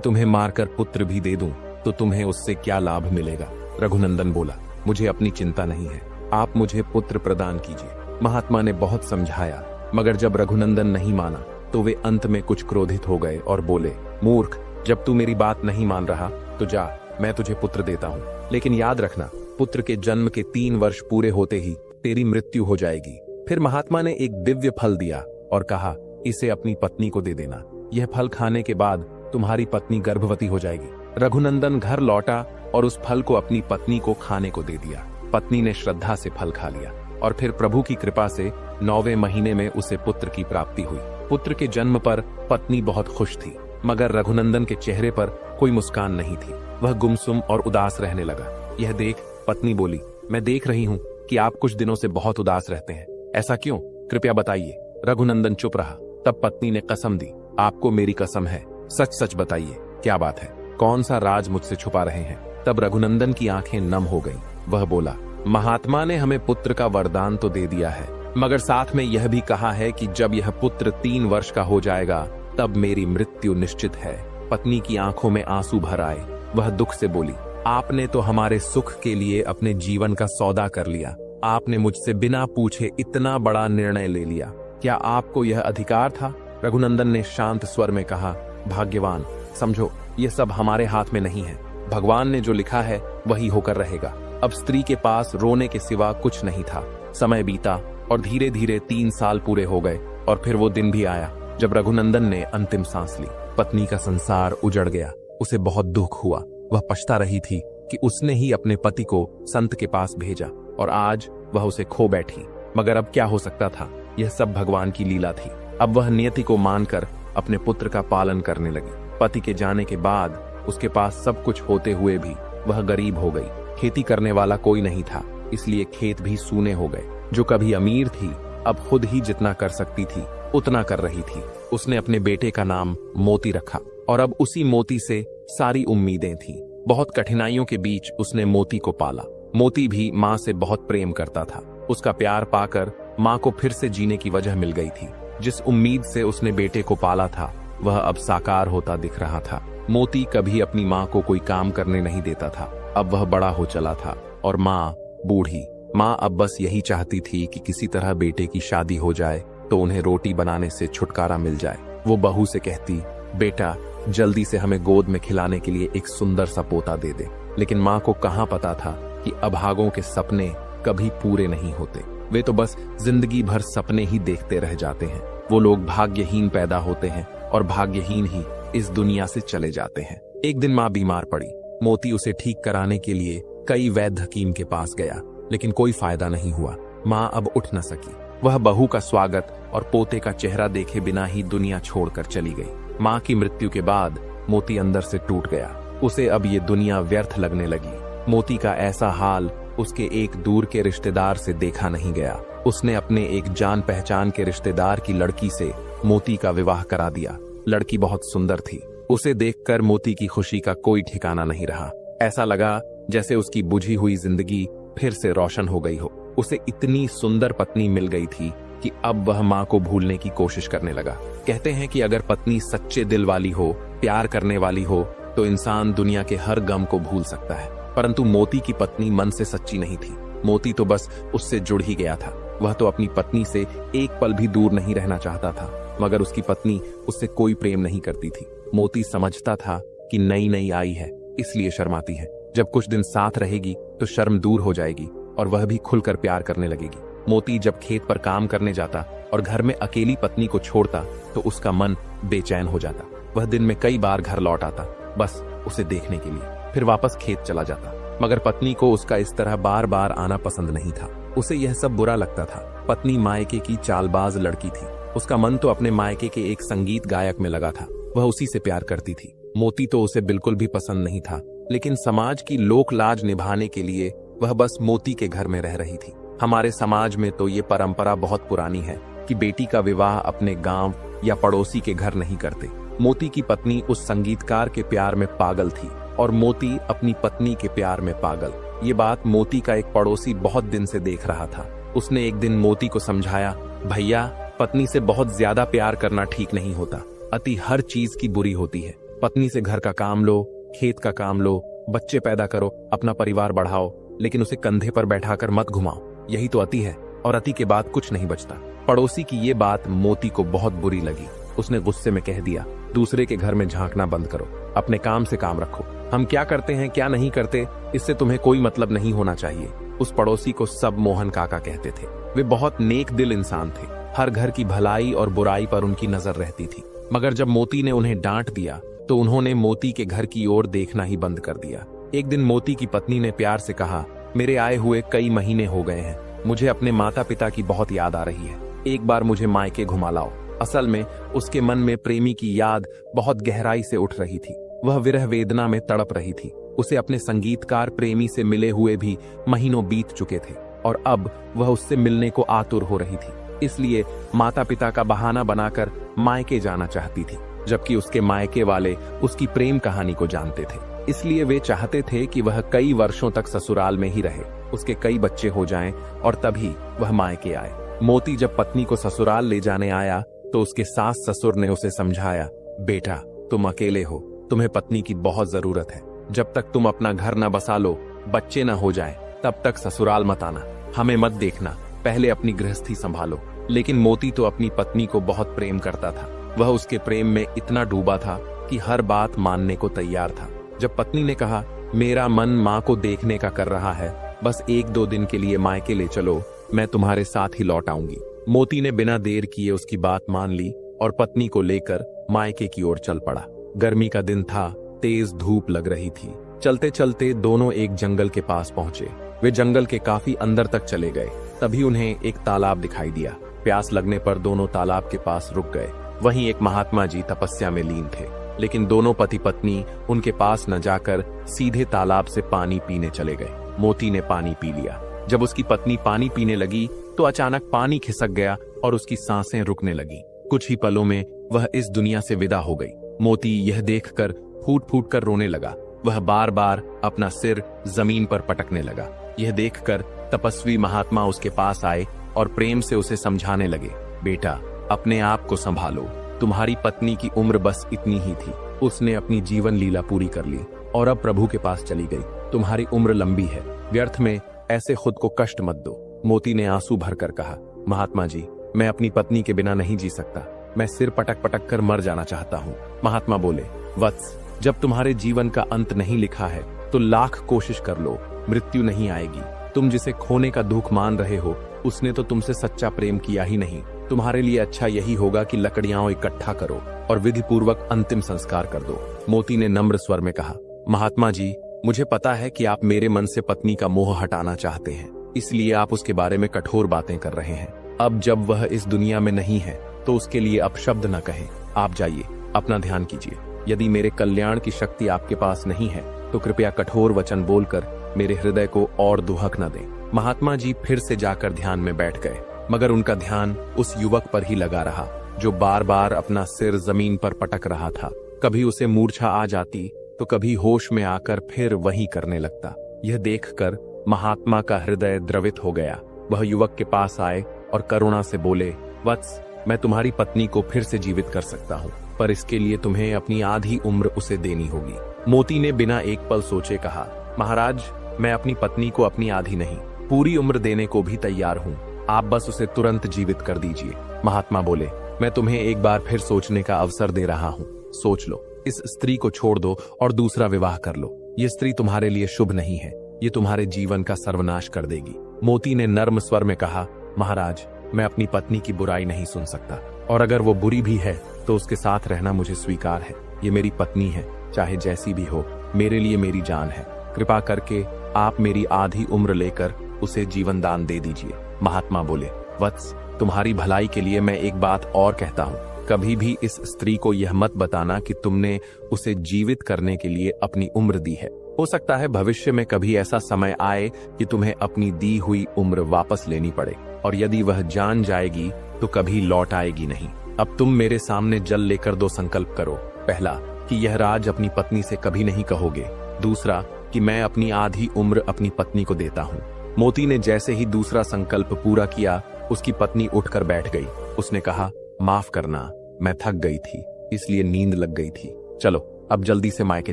तुम्हें मारकर पुत्र भी दे दूं तो तुम्हें उससे क्या लाभ मिलेगा? रघुनंदन बोला, मुझे अपनी चिंता नहीं है, आप मुझे पुत्र प्रदान कीजिए। महात्मा ने बहुत समझाया, मगर जब रघुनंदन नहीं माना तो वे अंत में कुछ क्रोधित हो गए और बोले, मूर्ख, जब तू मेरी बात नहीं मान रहा तो जा, मैं तुझे पुत्र देता हूँ, लेकिन याद रखना, पुत्र के जन्म के 3 वर्ष पूरे होते ही तेरी मृत्यु हो जाएगी। फिर महात्मा ने एक दिव्य फल दिया और कहा, इसे अपनी पत्नी को दे देना। यह फल खाने के बाद तुम्हारी पत्नी गर्भवती हो जाएगी। रघुनंदन घर लौटा और उस फल को अपनी पत्नी को खाने को दे दिया। पत्नी ने श्रद्धा से फल खा लिया और फिर प्रभु की कृपा से 9वें महीने में उसे पुत्र की प्राप्ति हुई। पुत्र के जन्म पर पत्नी बहुत खुश थी, मगर रघुनंदन के चेहरे पर कोई मुस्कान नहीं थी। वह गुमसुम और उदास रहने लगा। यह देख पत्नी बोली, मैं देख रही हूँ कि आप कुछ दिनों से बहुत उदास रहते हैं, ऐसा क्यों? कृपया बताइए। रघुनंदन चुप रहा। तब पत्नी ने कसम दी, आपको मेरी कसम है, सच सच बताइए, क्या बात है? कौन सा राज मुझसे छुपा रहे हैं? तब रघुनंदन की आंखें नम हो गईं। वह बोला, महात्मा ने हमें पुत्र का वरदान तो दे दिया है, मगर साथ में यह भी कहा है कि जब यह पुत्र 3 वर्ष का हो जाएगा तब मेरी मृत्यु निश्चित है। पत्नी की आंखों में आंसू भर आए। वह दुख से बोली, आपने तो हमारे सुख के लिए अपने जीवन का सौदा कर लिया। आपने मुझसे बिना पूछे इतना बड़ा निर्णय ले लिया। क्या आपको यह अधिकार था? रघुनंदन ने शांत स्वर में कहा, भाग्यवान, समझो ये सब हमारे हाथ में नहीं है। भगवान ने जो लिखा है वही होकर रहेगा। अब स्त्री के पास रोने के सिवा कुछ नहीं था। समय बीता और धीरे धीरे 3 साल पूरे हो गए और फिर वो दिन भी आया जब रघुनंदन ने अंतिम सांस ली। पत्नी का संसार उजड़ गया। उसे बहुत दुख हुआ। वह पछता रही थी कि उसने ही अपने पति को संत के पास भेजा और आज वह उसे खो बैठी। मगर अब क्या हो सकता था? यह सब भगवान की लीला थी। अब वह नियति को मानकर अपने पुत्र का पालन करने लगी। पति के जाने के बाद उसके पास सब कुछ होते हुए भी वह गरीब हो गई। खेती करने वाला कोई नहीं था, इसलिए खेत भी सूने हो गए। जो कभी अमीर थी अब खुद ही जितना कर सकती थी उतना कर रही थी। उसने अपने बेटे का नाम मोती रखा और अब उसी मोती से सारी उम्मीदें थीं। बहुत कठिनाइयों के बीच उसने मोती को पाला। मोती भी माँ से बहुत प्रेम करता था। उसका प्यार पाकर माँ को फिर से जीने की वजह मिल गई थी। जिस उम्मीद से उसने बेटे को पाला था वह अब साकार होता दिख रहा था। मोती कभी अपनी माँ को कोई काम करने नहीं देता था। अब वह बड़ा हो चला था और माँ बूढ़ी। माँ अब बस यही चाहती थी कि किसी तरह बेटे की शादी हो जाए तो उन्हें रोटी बनाने से छुटकारा मिल जाए। वो बहू से कहती, बेटा जल्दी से हमें गोद में खिलाने के लिए एक सुंदर सा पोता दे दे। लेकिन माँ को कहाँ पता था कि अभागों के सपने कभी पूरे नहीं होते। वे तो बस जिंदगी भर सपने ही देखते रह जाते हैं। वो लोग भाग्यहीन पैदा होते हैं और भाग्यहीन ही इस दुनिया से चले जाते हैं। एक दिन माँ बीमार पड़ी। मोती उसे ठीक कराने के लिए कई वैद्य हकीम के पास गया, लेकिन कोई फायदा नहीं हुआ। माँ अब उठ न सकी। वह बहू का स्वागत और पोते का चेहरा देखे बिना ही दुनिया छोड़कर चली गई। माँ की मृत्यु के बाद मोती अंदर से टूट गया। उसे अब ये दुनिया व्यर्थ लगने लगी। मोती का ऐसा हाल उसके एक दूर के रिश्तेदार से देखा नहीं गया। उसने अपने एक जान पहचान के रिश्तेदार की लड़की से मोती का विवाह करा दिया। लड़की बहुत सुंदर थी। उसे देखकर मोती की खुशी का कोई ठिकाना नहीं रहा। ऐसा लगा जैसे उसकी बुझी हुई जिंदगी फिर से रोशन हो गई हो। उसे इतनी सुंदर पत्नी मिल गई थी कि अब वह माँ को भूलने की कोशिश करने लगा। कहते हैं कि अगर पत्नी सच्चे दिल वाली हो, प्यार करने वाली हो, तो इंसान दुनिया के हर गम को भूल सकता है। परंतु मोती की पत्नी मन से सच्ची नहीं थी। मोती तो बस उससे जुड़ ही गया था। वह तो अपनी पत्नी से एक पल भी दूर नहीं रहना चाहता था, मगर उसकी पत्नी उससे कोई प्रेम नहीं करती थी। मोती समझता था कि नई नई आई है इसलिए शर्माती है। जब कुछ दिन साथ रहेगी तो शर्म दूर हो जाएगी और वह भी खुलकर प्यार करने लगेगी। मोती जब खेत पर काम करने जाता और घर में अकेली पत्नी को छोड़ता तो उसका मन बेचैन हो जाता। वह दिन में कई बार घर लौट आता, बस उसे देखने के लिए, फिर वापस खेत चला जाता। मगर पत्नी को उसका इस तरह बार बार आना पसंद नहीं था। उसे यह सब बुरा लगता था। पत्नी मायके की चालबाज लड़की थी। उसका मन तो अपने मायके के एक संगीत गायक में लगा था। वह उसी से प्यार करती थी। मोती तो उसे बिल्कुल भी पसंद नहीं था, लेकिन समाज की लोक लाज निभाने के लिए वह बस मोती के घर में रह रही थी। हमारे समाज में तो ये परंपरा बहुत पुरानी है कि बेटी का विवाह अपने गांव या पड़ोसी के घर नहीं करते। मोती की पत्नी उस संगीतकार के प्यार में पागल थी और मोती अपनी पत्नी के प्यार में पागल। ये बात मोती का एक पड़ोसी बहुत दिन से देख रहा था। उसने एक दिन मोती को समझाया, भैया पत्नी से बहुत ज्यादा प्यार करना ठीक नहीं होता। अति हर चीज की बुरी होती है। पत्नी से घर का काम लो, खेत का काम लो, बच्चे पैदा करो, अपना परिवार बढ़ाओ, लेकिन उसे कंधे पर बैठाकर मत घुमाओ। यही तो अति है, और अति के बाद कुछ नहीं बचता। पड़ोसी की ये बात मोती को बहुत बुरी लगी। उसने गुस्से में कह दिया, दूसरे के घर में झांकना बंद करो, अपने काम से काम रखो। हम क्या करते हैं क्या नहीं करते, इससे तुम्हें कोई मतलब नहीं होना चाहिए। उस पड़ोसी को सब मोहन काका कहते थे। वे बहुत नेक दिल इंसान थे। हर घर की भलाई और बुराई पर उनकी नजर रहती थी। मगर जब मोती ने उन्हें डांट दिया तो उन्होंने मोती के घर की ओर देखना ही बंद कर दिया। एक दिन मोती की पत्नी ने प्यार से कहा, मेरे आए हुए कई महीने हो गए हैं, मुझे अपने माता पिता की बहुत याद आ रही है, एक बार मुझे मायके घुमा लाओ। असल में उसके मन में प्रेमी की याद बहुत गहराई से उठ रही थी। वह विरह वेदना में तड़प रही थी। उसे अपने संगीतकार प्रेमी से मिले हुए भी महीनों बीत चुके थे और अब वह उससे मिलने को आतुर हो रही थी। इसलिए माता पिता का बहाना बनाकर मायके जाना चाहती थी, जबकि उसके मायके वाले उसकी प्रेम कहानी को जानते थे। इसलिए वे चाहते थे कि वह कई वर्षों तक ससुराल में ही रहे, उसके कई बच्चे हो जाएं और तभी वह मायके आए। मोती जब पत्नी को ससुराल ले जाने आया तो उसके सास ससुर ने उसे समझाया, बेटा तुम अकेले हो, तुम्हें पत्नी की बहुत जरूरत है। जब तक तुम अपना घर न बसा लो, बच्चे न हो जाए, तब तक ससुराल मत आना, हमें मत देखना, पहले अपनी गृहस्थी संभालो। लेकिन मोती तो अपनी पत्नी को बहुत प्रेम करता था। वह उसके प्रेम में इतना डूबा था कि हर बात मानने को तैयार था। जब पत्नी ने कहा, मेरा मन माँ को देखने का कर रहा है, बस 1-2 दिन के लिए मायके ले चलो, मैं तुम्हारे साथ ही लौट आऊंगी। मोती ने बिना देर किए उसकी बात मान ली और पत्नी को लेकर मायके की ओर चल पड़ा। गर्मी का दिन था, तेज धूप लग रही थी। चलते चलते दोनों एक जंगल के पास पहुंचे। वे जंगल के काफी अंदर तक चले गए। तभी उन्हें एक तालाब दिखाई दिया। प्यास लगने पर दोनों तालाब के पास रुक गए। वहीं एक महात्मा जी तपस्या में लीन थे, लेकिन दोनों पति पत्नी उनके पास न जाकर सीधे तालाब से पानी पीने चले गए। मोती ने पानी पी लिया। जब उसकी पत्नी पानी पीने लगी तो अचानक पानी खिसक गया और उसकी सांसें रुकने लगी। कुछ ही पलों में वह इस दुनिया से विदा हो गई। मोती यह देखकर फूट फूट कर रोने लगा। वह बार बार अपना सिर जमीन पर पटकने लगा। यह देखकर तपस्वी महात्मा उसके पास आए और प्रेम से उसे समझाने लगे, बेटा अपने आप को संभालो, तुम्हारी पत्नी की उम्र बस इतनी ही थी, उसने अपनी जीवन लीला पूरी कर ली और अब प्रभु के पास चली गई। तुम्हारी उम्र लंबी है, व्यर्थ में ऐसे खुद को कष्ट मत दो। मोती ने आंसू भरकर कहा, महात्मा जी मैं अपनी पत्नी के बिना नहीं जी सकता, मैं सिर पटक पटक कर मर जाना चाहता हूँ। महात्मा बोले, वत्स जब तुम्हारे जीवन का अंत नहीं लिखा है तो लाख कोशिश कर लो, मृत्यु नहीं आएगी। तुम जिसे खोने का दुख मान रहे हो उसने तो तुमसे सच्चा प्रेम किया ही नहीं। तुम्हारे लिए अच्छा यही होगा कि लकड़ियां इकट्ठा करो और विधि पूर्वक अंतिम संस्कार कर दो। मोती ने नम्र स्वर में कहा, महात्मा जी मुझे पता है कि आप मेरे मन से पत्नी का मोह हटाना चाहते हैं, इसलिए आप उसके बारे में कठोर बातें कर रहे हैं। अब जब वह इस दुनिया में नहीं है तो उसके लिए अपशब्द न कहें। आप जाइए, अपना ध्यान कीजिए। यदि मेरे कल्याण की शक्ति आपके पास नहीं है तो कृपया कठोर वचन बोलकर मेरे हृदय को और दुहक न दें। महात्मा जी फिर से जाकर ध्यान में बैठ गए, मगर उनका ध्यान उस युवक पर ही लगा रहा जो बार बार अपना सिर जमीन पर पटक रहा था। कभी उसे मूर्छा आ जाती तो कभी होश में आकर फिर वही करने लगता। यह देखकर महात्मा का हृदय द्रवित हो गया। वह युवक के पास आए और करुणा से बोले, वत्स मैं तुम्हारी पत्नी को फिर से जीवित कर सकता हूँ, पर इसके लिए तुम्हें अपनी आधी उम्र उसे देनी होगी। मोती ने बिना एक पल सोचे कहा, महाराज मैं अपनी पत्नी को अपनी आधी नहीं पूरी उम्र देने को भी तैयार हूँ, आप बस उसे तुरंत जीवित कर दीजिए। महात्मा बोले, मैं तुम्हें एक बार फिर सोचने का अवसर दे रहा हूँ, सोच लो, इस स्त्री को छोड़ दो और दूसरा विवाह कर लो। ये स्त्री तुम्हारे लिए शुभ नहीं है, ये तुम्हारे जीवन का सर्वनाश कर देगी। मोती ने नर्म स्वर में कहा, महाराज मैं अपनी पत्नी की बुराई नहीं सुन सकता, और अगर वो बुरी भी है तो उसके साथ रहना मुझे स्वीकार है। ये मेरी पत्नी है, चाहे जैसी भी हो, मेरे लिए मेरी जान है। कृपा करके आप मेरी आधी उम्र लेकर उसे जीवन दान दे दीजिए। महात्मा बोले, वत्स तुम्हारी भलाई के लिए मैं एक बात और कहता हूँ, कभी भी इस स्त्री को यह मत बताना कि तुमने उसे जीवित करने के लिए अपनी उम्र दी है। हो सकता है भविष्य में कभी ऐसा समय आए कि तुम्हें अपनी दी हुई उम्र वापस लेनी पड़े, और यदि वह जान जाएगी तो कभी लौट आएगी नहीं। अब तुम मेरे सामने जल लेकर 2 संकल्प करो। पहला कि यह राज अपनी पत्नी से कभी नहीं कहोगे, दूसरा कि मैं अपनी आधी उम्र अपनी पत्नी को देता हूँ। मोती ने जैसे ही दूसरा संकल्प पूरा किया उसकी पत्नी उठकर बैठ गई। उसने कहा, माफ करना, मैं थक गई थी, इसलिए नींद लग गई थी। चलो अब जल्दी से मायके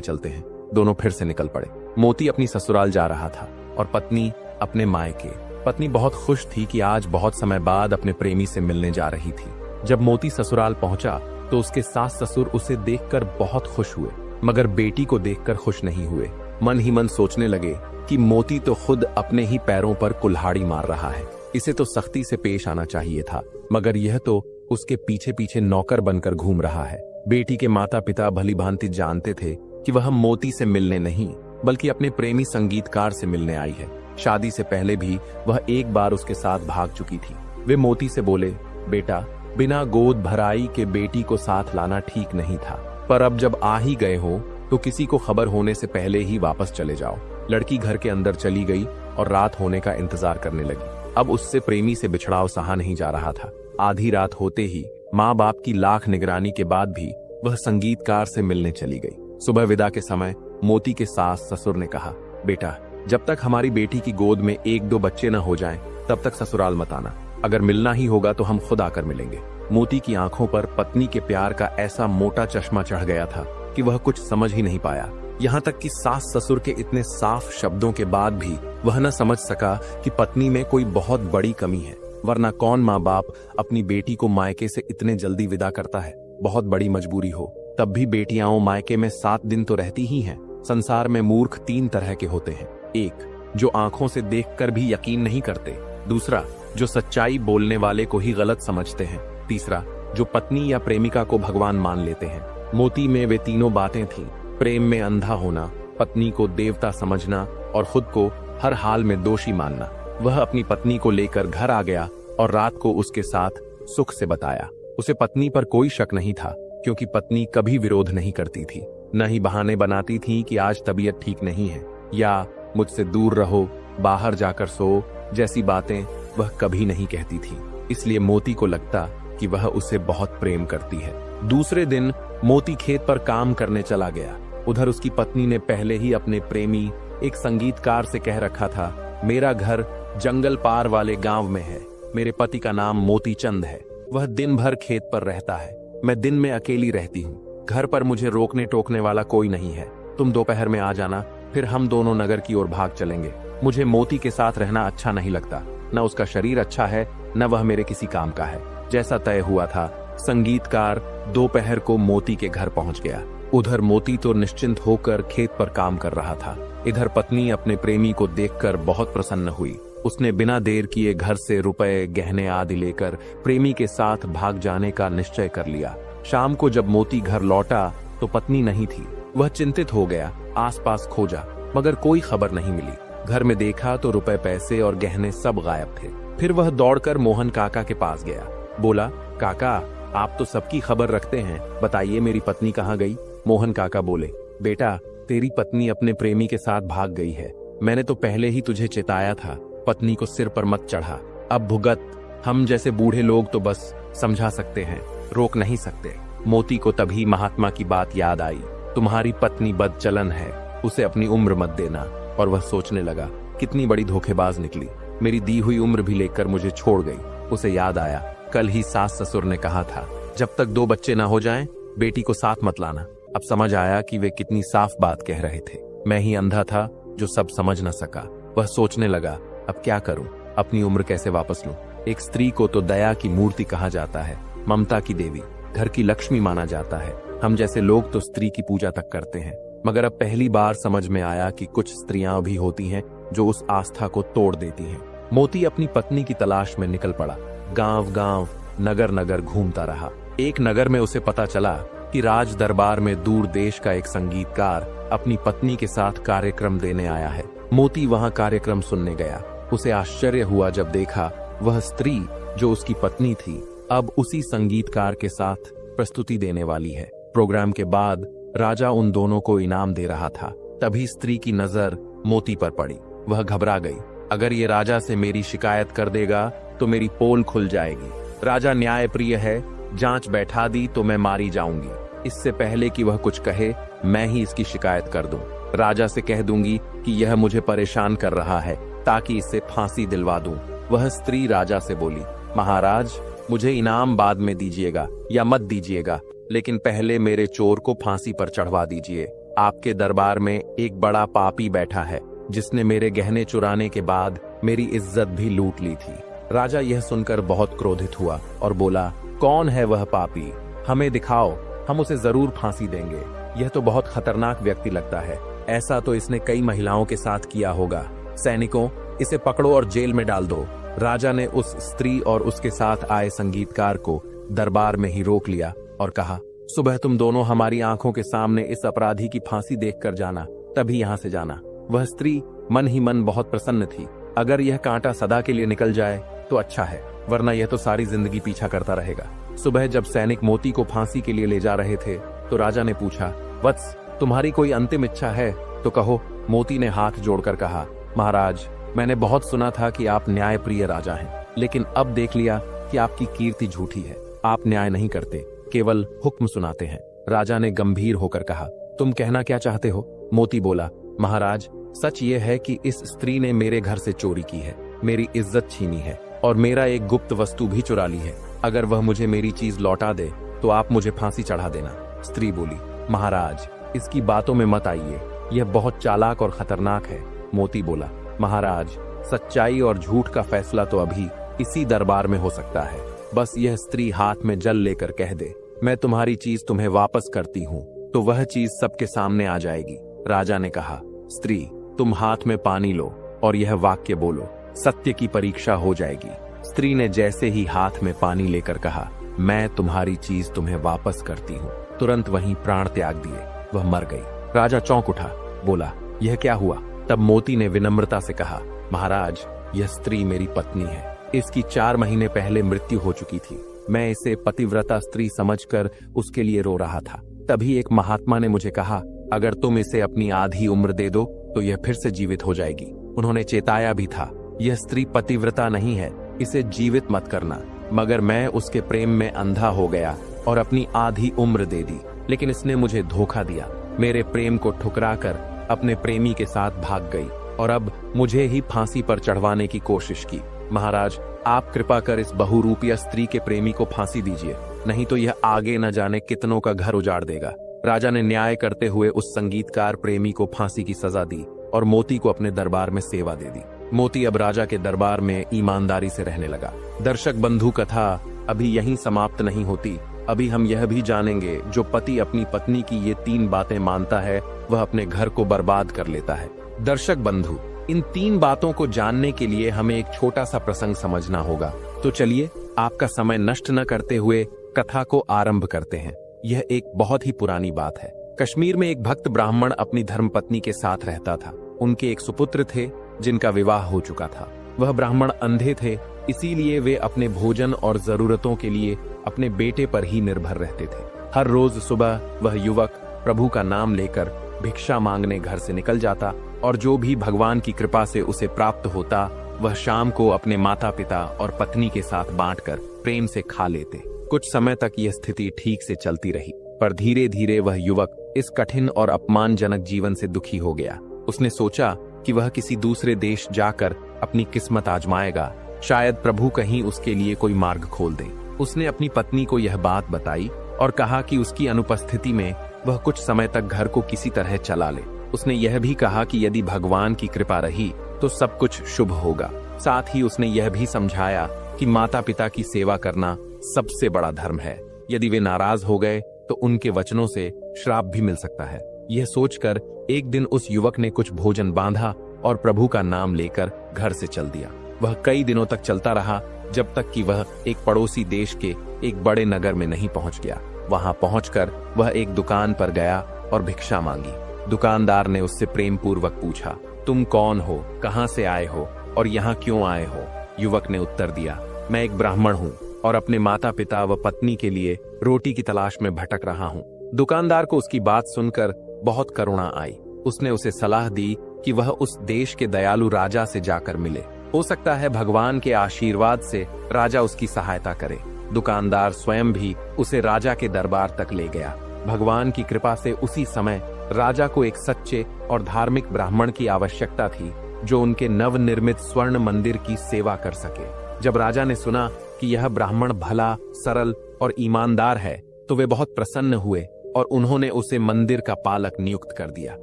चलते हैं। दोनों फिर से निकल पड़े। मोती अपनी ससुराल जा रहा था और पत्नी अपने मायके। पत्नी बहुत खुश थी कि आज बहुत समय बाद अपने प्रेमी से मिलने जा रही थी। जब मोती ससुराल पहुंचा तो उसके सास ससुर उसे देखकर बहुत खुश हुए, मगर बेटी को देखकर खुश नहीं हुए। मन ही मन सोचने लगे कि मोती तो खुद अपने ही पैरों पर कुल्हाड़ी मार रहा है, इसे तो सख्ती से पेश आना चाहिए था, मगर यह तो उसके पीछे पीछे नौकर बनकर घूम रहा है। बेटी के माता पिता भली भांति जानते थे कि वह मोती से मिलने नहीं बल्कि अपने प्रेमी संगीतकार से मिलने आई है। शादी से पहले भी वह एक बार उसके साथ भाग चुकी थी। वे मोती से बोले, बेटा, बिना गोद भराई के बेटी को साथ लाना ठीक नहीं था, पर अब जब आ ही गए हो तो किसी को खबर होने से पहले ही वापस चले जाओ। लड़की घर के अंदर चली गई और रात होने का इंतजार करने लगी। अब उससे प्रेमी से बिछड़ाव सहा नहीं जा रहा था। आधी रात होते ही माँ बाप की लाख निगरानी के बाद भी वह संगीतकार से मिलने चली गई। सुबह विदा के समय मोती के सास ससुर ने कहा, बेटा, जब तक हमारी बेटी की गोद में 1-2 बच्चे न हो जाएं, तब तक ससुराल मत आना। अगर मिलना ही होगा तो हम खुद आकर मिलेंगे। मोती की आंखों पर पत्नी के प्यार का ऐसा मोटा चश्मा चढ़ गया था कि वह कुछ समझ ही नहीं पाया। यहाँ तक कि सास ससुर के इतने साफ शब्दों के बाद भी वह न समझ सका कि पत्नी में कोई बहुत बड़ी कमी है, वरना कौन माँ बाप अपनी बेटी को मायके से इतने जल्दी विदा करता है। बहुत बड़ी मजबूरी हो तब भी बेटियां मायके में 7 दिन तो रहती ही हैं। संसार में मूर्ख 3 तरह के होते हैं। एक, जो आंखों से देखकर भी यकीन नहीं करते। दूसरा, जो सच्चाई बोलने वाले को ही गलत समझते हैं। तीसरा, जो पत्नी या प्रेमिका को भगवान मान लेते हैं। मोती में वे तीनों बातें थीं। प्रेम में अंधा होना, पत्नी को देवता समझना और खुद को हर हाल में दोषी मानना। वह अपनी पत्नी को लेकर घर आ गया और रात को उसके साथ सुख से बताया। उसे पत्नी पर कोई शक नहीं था, क्योंकि पत्नी कभी विरोध नहीं करती थी, न ही बहाने बनाती थी कि आज तबीयत ठीक नहीं है या मुझसे दूर रहो, बाहर जाकर सो जैसी बातें वह कभी नहीं कहती थी। इसलिए मोती को लगता कि वह उसे बहुत प्रेम करती है। दूसरे दिन मोती खेत पर काम करने चला गया। उधर उसकी पत्नी ने पहले ही अपने प्रेमी एक संगीतकार से कह रखा था, मेरा घर जंगल पार वाले गांव में है, मेरे पति का नाम मोती चंद है, वह दिन भर खेत पर रहता है, मैं दिन में अकेली रहती हूँ, घर पर मुझे रोकने टोकने वाला कोई नहीं है, तुम दोपहर में आ जाना, फिर हम दोनों नगर की ओर भाग चलेंगे। मुझे मोती के साथ रहना अच्छा नहीं लगता, न उसका शरीर अच्छा है, न वह मेरे किसी काम का है। जैसा तय हुआ था, संगीतकार दोपहर को मोती के घर पहुंच गया। उधर मोती तो निश्चिंत होकर खेत पर काम कर रहा था। इधर पत्नी अपने प्रेमी को देखकर बहुत प्रसन्न हुई। उसने बिना देर किए घर से रुपए, गहने आदि लेकर प्रेमी के साथ भाग जाने का निश्चय कर लिया। शाम को जब मोती घर लौटा तो पत्नी नहीं थी। वह चिंतित हो गया, आसपास खोजा, मगर कोई खबर नहीं मिली। घर में देखा तो रुपए, पैसे और गहने सब गायब थे। फिर वह दौड़कर मोहन काका के पास गया। बोला, काका, आप तो सबकी खबर रखते हैं, बताइए मेरी पत्नी कहाँ गई? मोहन काका बोले, बेटा, तेरी पत्नी अपने प्रेमी के साथ भाग गई है। मैंने तो पहले ही तुझे चेताया था, पत्नी को सिर पर मत चढ़ा। अब भुगत, हम जैसे बूढ़े लोग तो बस समझा सकते हैं, रोक नहीं सकते। मोती को तभी महात्मा की बात याद आई, तुम्हारी पत्नी बदचलन है, उसे अपनी उम्र मत देना। और वह सोचने लगा, कितनी बड़ी धोखेबाज निकली, मेरी दी हुई उम्र भी लेकर मुझे छोड़ गई। उसे याद आया, कल ही सास ससुर ने कहा था, जब तक 2 बच्चे ना हो जाएं, बेटी को साथ मत लाना। अब समझ आया कि वे कितनी साफ बात कह रहे थे। मैं ही अंधा था जो सब समझ न सका। वह सोचने लगा, अब क्या करूं, अपनी उम्र कैसे वापस लूं? एक स्त्री को तो दया की मूर्ति कहा जाता है, ममता की देवी, घर की लक्ष्मी माना जाता है। हम जैसे लोग तो स्त्री की पूजा तक करते हैं, मगर अब पहली बार समझ में आया कि कुछ स्त्रियां भी होती हैं जो उस आस्था को तोड़ देती हैं। मोती अपनी पत्नी की तलाश में निकल पड़ा। गांव गांव, नगर नगर घूमता रहा। एक नगर में उसे पता चला कि राज दरबार में दूर देश का एक संगीतकार अपनी पत्नी के साथ कार्यक्रम देने आया है। मोती वहां कार्यक्रम सुनने गया। उसे आश्चर्य हुआ जब देखा वह स्त्री जो उसकी पत्नी थी अब उसी संगीतकार के साथ प्रस्तुति देने वाली है। प्रोग्राम के बाद राजा उन दोनों को इनाम दे रहा था। तभी स्त्री की नजर मोती पर पड़ी। वह घबरा गई, अगर ये राजा से मेरी शिकायत कर देगा तो मेरी पोल खुल जाएगी। राजा न्यायप्रिय है, जांच बैठा दी तो मैं मारी जाऊंगी। इससे पहले कि वह कुछ कहे, मैं ही इसकी शिकायत कर दूं। राजा से कह दूंगी कि यह मुझे परेशान कर रहा है ताकि इससे फांसी दिलवा दूं। वह स्त्री राजा से बोली, महाराज, मुझे इनाम बाद में दीजिएगा या मत दीजिएगा, लेकिन पहले मेरे चोर को फांसी पर चढ़वा दीजिए। आपके दरबार में एक बड़ा पापी बैठा है जिसने मेरे गहने चुराने के बाद मेरी इज्जत भी लूट ली थी। राजा यह सुनकर बहुत क्रोधित हुआ और बोला, कौन है वह पापी? हमें दिखाओ, हम उसे जरूर फांसी देंगे। यह तो बहुत खतरनाक व्यक्ति लगता है, ऐसा तो इसने कई महिलाओं के साथ किया होगा। सैनिकों, इसे पकड़ो और जेल में डाल दो। राजा ने उस स्त्री और उसके साथ आए संगीतकार को दरबार में ही रोक लिया और कहा, सुबह तुम दोनों हमारी आंखों के सामने इस अपराधी की फांसी देखकर जाना, तभी यहाँ से जाना। वह स्त्री मन ही मन बहुत प्रसन्न थी। अगर यह कांटा सदा के लिए निकल जाए तो अच्छा है, वरना यह तो सारी जिंदगी पीछा करता रहेगा। सुबह जब सैनिक मोती को फांसी के लिए ले जा रहे थे तो राजा ने पूछा, वत्स, तुम्हारी कोई अंतिम इच्छा है तो कहो। मोती ने हाथ जोड़कर कहा, महाराज, मैंने बहुत सुना था कि आप न्यायप्रिय राजा हैं, लेकिन अब देख लिया कि आपकी कीर्ति झूठी है। आप न्याय नहीं करते, केवल हुक्म सुनाते हैं। राजा ने गंभीर होकर कहा, तुम कहना क्या चाहते हो? मोती बोला, महाराज, सच ये है कि इस स्त्री ने मेरे घर से चोरी की है, मेरी इज्जत छीनी है और मेरा एक गुप्त वस्तु भी चुरा ली है। अगर वह मुझे मेरी चीज लौटा दे तो आप मुझे फांसी चढ़ा देना। स्त्री बोली, महाराज, इसकी बातों में मत आइए, यह बहुत चालाक और खतरनाक है। मोती बोला, महाराज, सच्चाई और झूठ का फैसला तो अभी इसी दरबार में हो सकता है। बस यह स्त्री हाथ में जल लेकर कह दे, मैं तुम्हारी चीज तुम्हें वापस करती हूँ, तो वह चीज सबके सामने आ जाएगी। राजा ने कहा, स्त्री, तुम हाथ में पानी लो और यह वाक्य बोलो, सत्य की परीक्षा हो जाएगी। स्त्री ने जैसे ही हाथ में पानी लेकर कहा, मैं तुम्हारी चीज तुम्हें वापस करती हूँ, तुरंत वहीं प्राण त्याग दिए। वह मर गई। राजा चौंक उठा, बोला, यह क्या हुआ? तब मोती ने विनम्रता से कहा, महाराज, यह स्त्री मेरी पत्नी है। इसकी 4 महीने पहले मृत्यु हो चुकी थी। मैं इसे पतिव्रता स्त्री समझकर उसके लिए रो रहा था। तभी एक महात्मा ने मुझे कहा, अगर तुम इसे अपनी आधी उम्र दे दो तो यह फिर से जीवित हो जाएगी। उन्होंने चेताया भी था, यह स्त्री पतिव्रता नहीं है, इसे जीवित मत करना। मगर मैं उसके प्रेम में अंधा हो गया और अपनी आधी उम्र दे दी, लेकिन इसने मुझे धोखा दिया, मेरे प्रेम को ठुकराकर अपने प्रेमी के साथ भाग गई और अब मुझे ही फांसी पर चढ़वाने की कोशिश की। महाराज, आप कृपा कर इस बहुरूपिया स्त्री के प्रेमी को फांसी दीजिए, नहीं तो यह आगे न जाने कितनों का घर उजाड़ देगा। राजा ने न्याय करते हुए उस संगीतकार प्रेमी को फांसी की सजा दी और मोती को अपने दरबार में सेवा दे दी। मोती अब राजा के दरबार में ईमानदारी से रहने लगा। दर्शक बंधु, कथा अभी यहीं समाप्त नहीं होती। अभी हम यह भी जानेंगे, जो पति अपनी पत्नी की ये 3 बातें मानता है वह अपने घर को बर्बाद कर लेता है। दर्शक बंधु, इन 3 बातों को जानने के लिए हमें एक छोटा सा प्रसंग समझना होगा। तो चलिए, आपका समय नष्ट न करते हुए कथा को आरंभ करते हैं। यह एक बहुत ही पुरानी बात है। कश्मीर में एक भक्त ब्राह्मण अपनी धर्मपत्नी के साथ रहता था। उनके एक सुपुत्र थे जिनका विवाह हो चुका था। वह ब्राह्मण अंधे थे, इसीलिए वे अपने भोजन और जरूरतों के लिए अपने बेटे पर ही निर्भर रहते थे। हर रोज सुबह वह युवक प्रभु का नाम लेकर भिक्षा मांगने घर से निकल जाता और जो भी भगवान की कृपा से उसे प्राप्त होता वह शाम को अपने माता पिता और पत्नी के साथ बांटकर प्रेम से खा लेते। कुछ समय तक यह स्थिति ठीक से चलती रही, पर धीरे धीरे वह युवक इस कठिन और अपमानजनक जीवन से दुखी हो गया। उसने सोचा कि वह किसी दूसरे देश जाकर अपनी किस्मत आजमाएगा, शायद प्रभु कहीं उसके लिए कोई मार्ग खोल दे। उसने अपनी पत्नी को यह बात बताई और कहा कि उसकी अनुपस्थिति में वह कुछ समय तक घर को किसी तरह चला ले। उसने यह भी कहा कि यदि भगवान की कृपा रही तो सब कुछ शुभ होगा। साथ ही उसने यह भी समझाया कि माता पिता की सेवा करना सबसे बड़ा धर्म है। यदि वे नाराज हो गए तो उनके वचनों से श्राप भी मिल सकता है। यह सोचकर एक दिन उस युवक ने कुछ भोजन बांधा और प्रभु का नाम लेकर घर से चल दिया। वह कई दिनों तक चलता रहा, जब तक कि वह एक पड़ोसी देश के एक बड़े नगर में नहीं पहुंच गया। वहां पहुंचकर वह एक दुकान पर गया और भिक्षा मांगी। दुकानदार ने उससे प्रेम पूर्वक पूछा, तुम कौन हो, कहां से आए हो और यहाँ क्यों आए हो? युवक ने उत्तर दिया, मैं एक ब्राह्मण हूँ और अपने माता पिता व पत्नी के लिए रोटी की तलाश में भटक रहा हूँ। दुकानदार को उसकी बात सुनकर बहुत करुणा आई। उसने उसे सलाह दी कि वह उस देश के दयालु राजा से जाकर मिले। हो सकता है भगवान के आशीर्वाद से राजा उसकी सहायता करे। दुकानदार स्वयं भी उसे राजा के दरबार तक ले गया। भगवान की कृपा से उसी समय राजा को एक सच्चे और धार्मिक ब्राह्मण की आवश्यकता थी, जो उनके नवनिर्मित स्वर्ण मंदिर की सेवा कर सके। जब राजा ने सुना कि यह ब्राह्मण भला, सरल और ईमानदार है तो वे बहुत प्रसन्न हुए और उन्होंने उसे मंदिर का पालक नियुक्त कर दिया।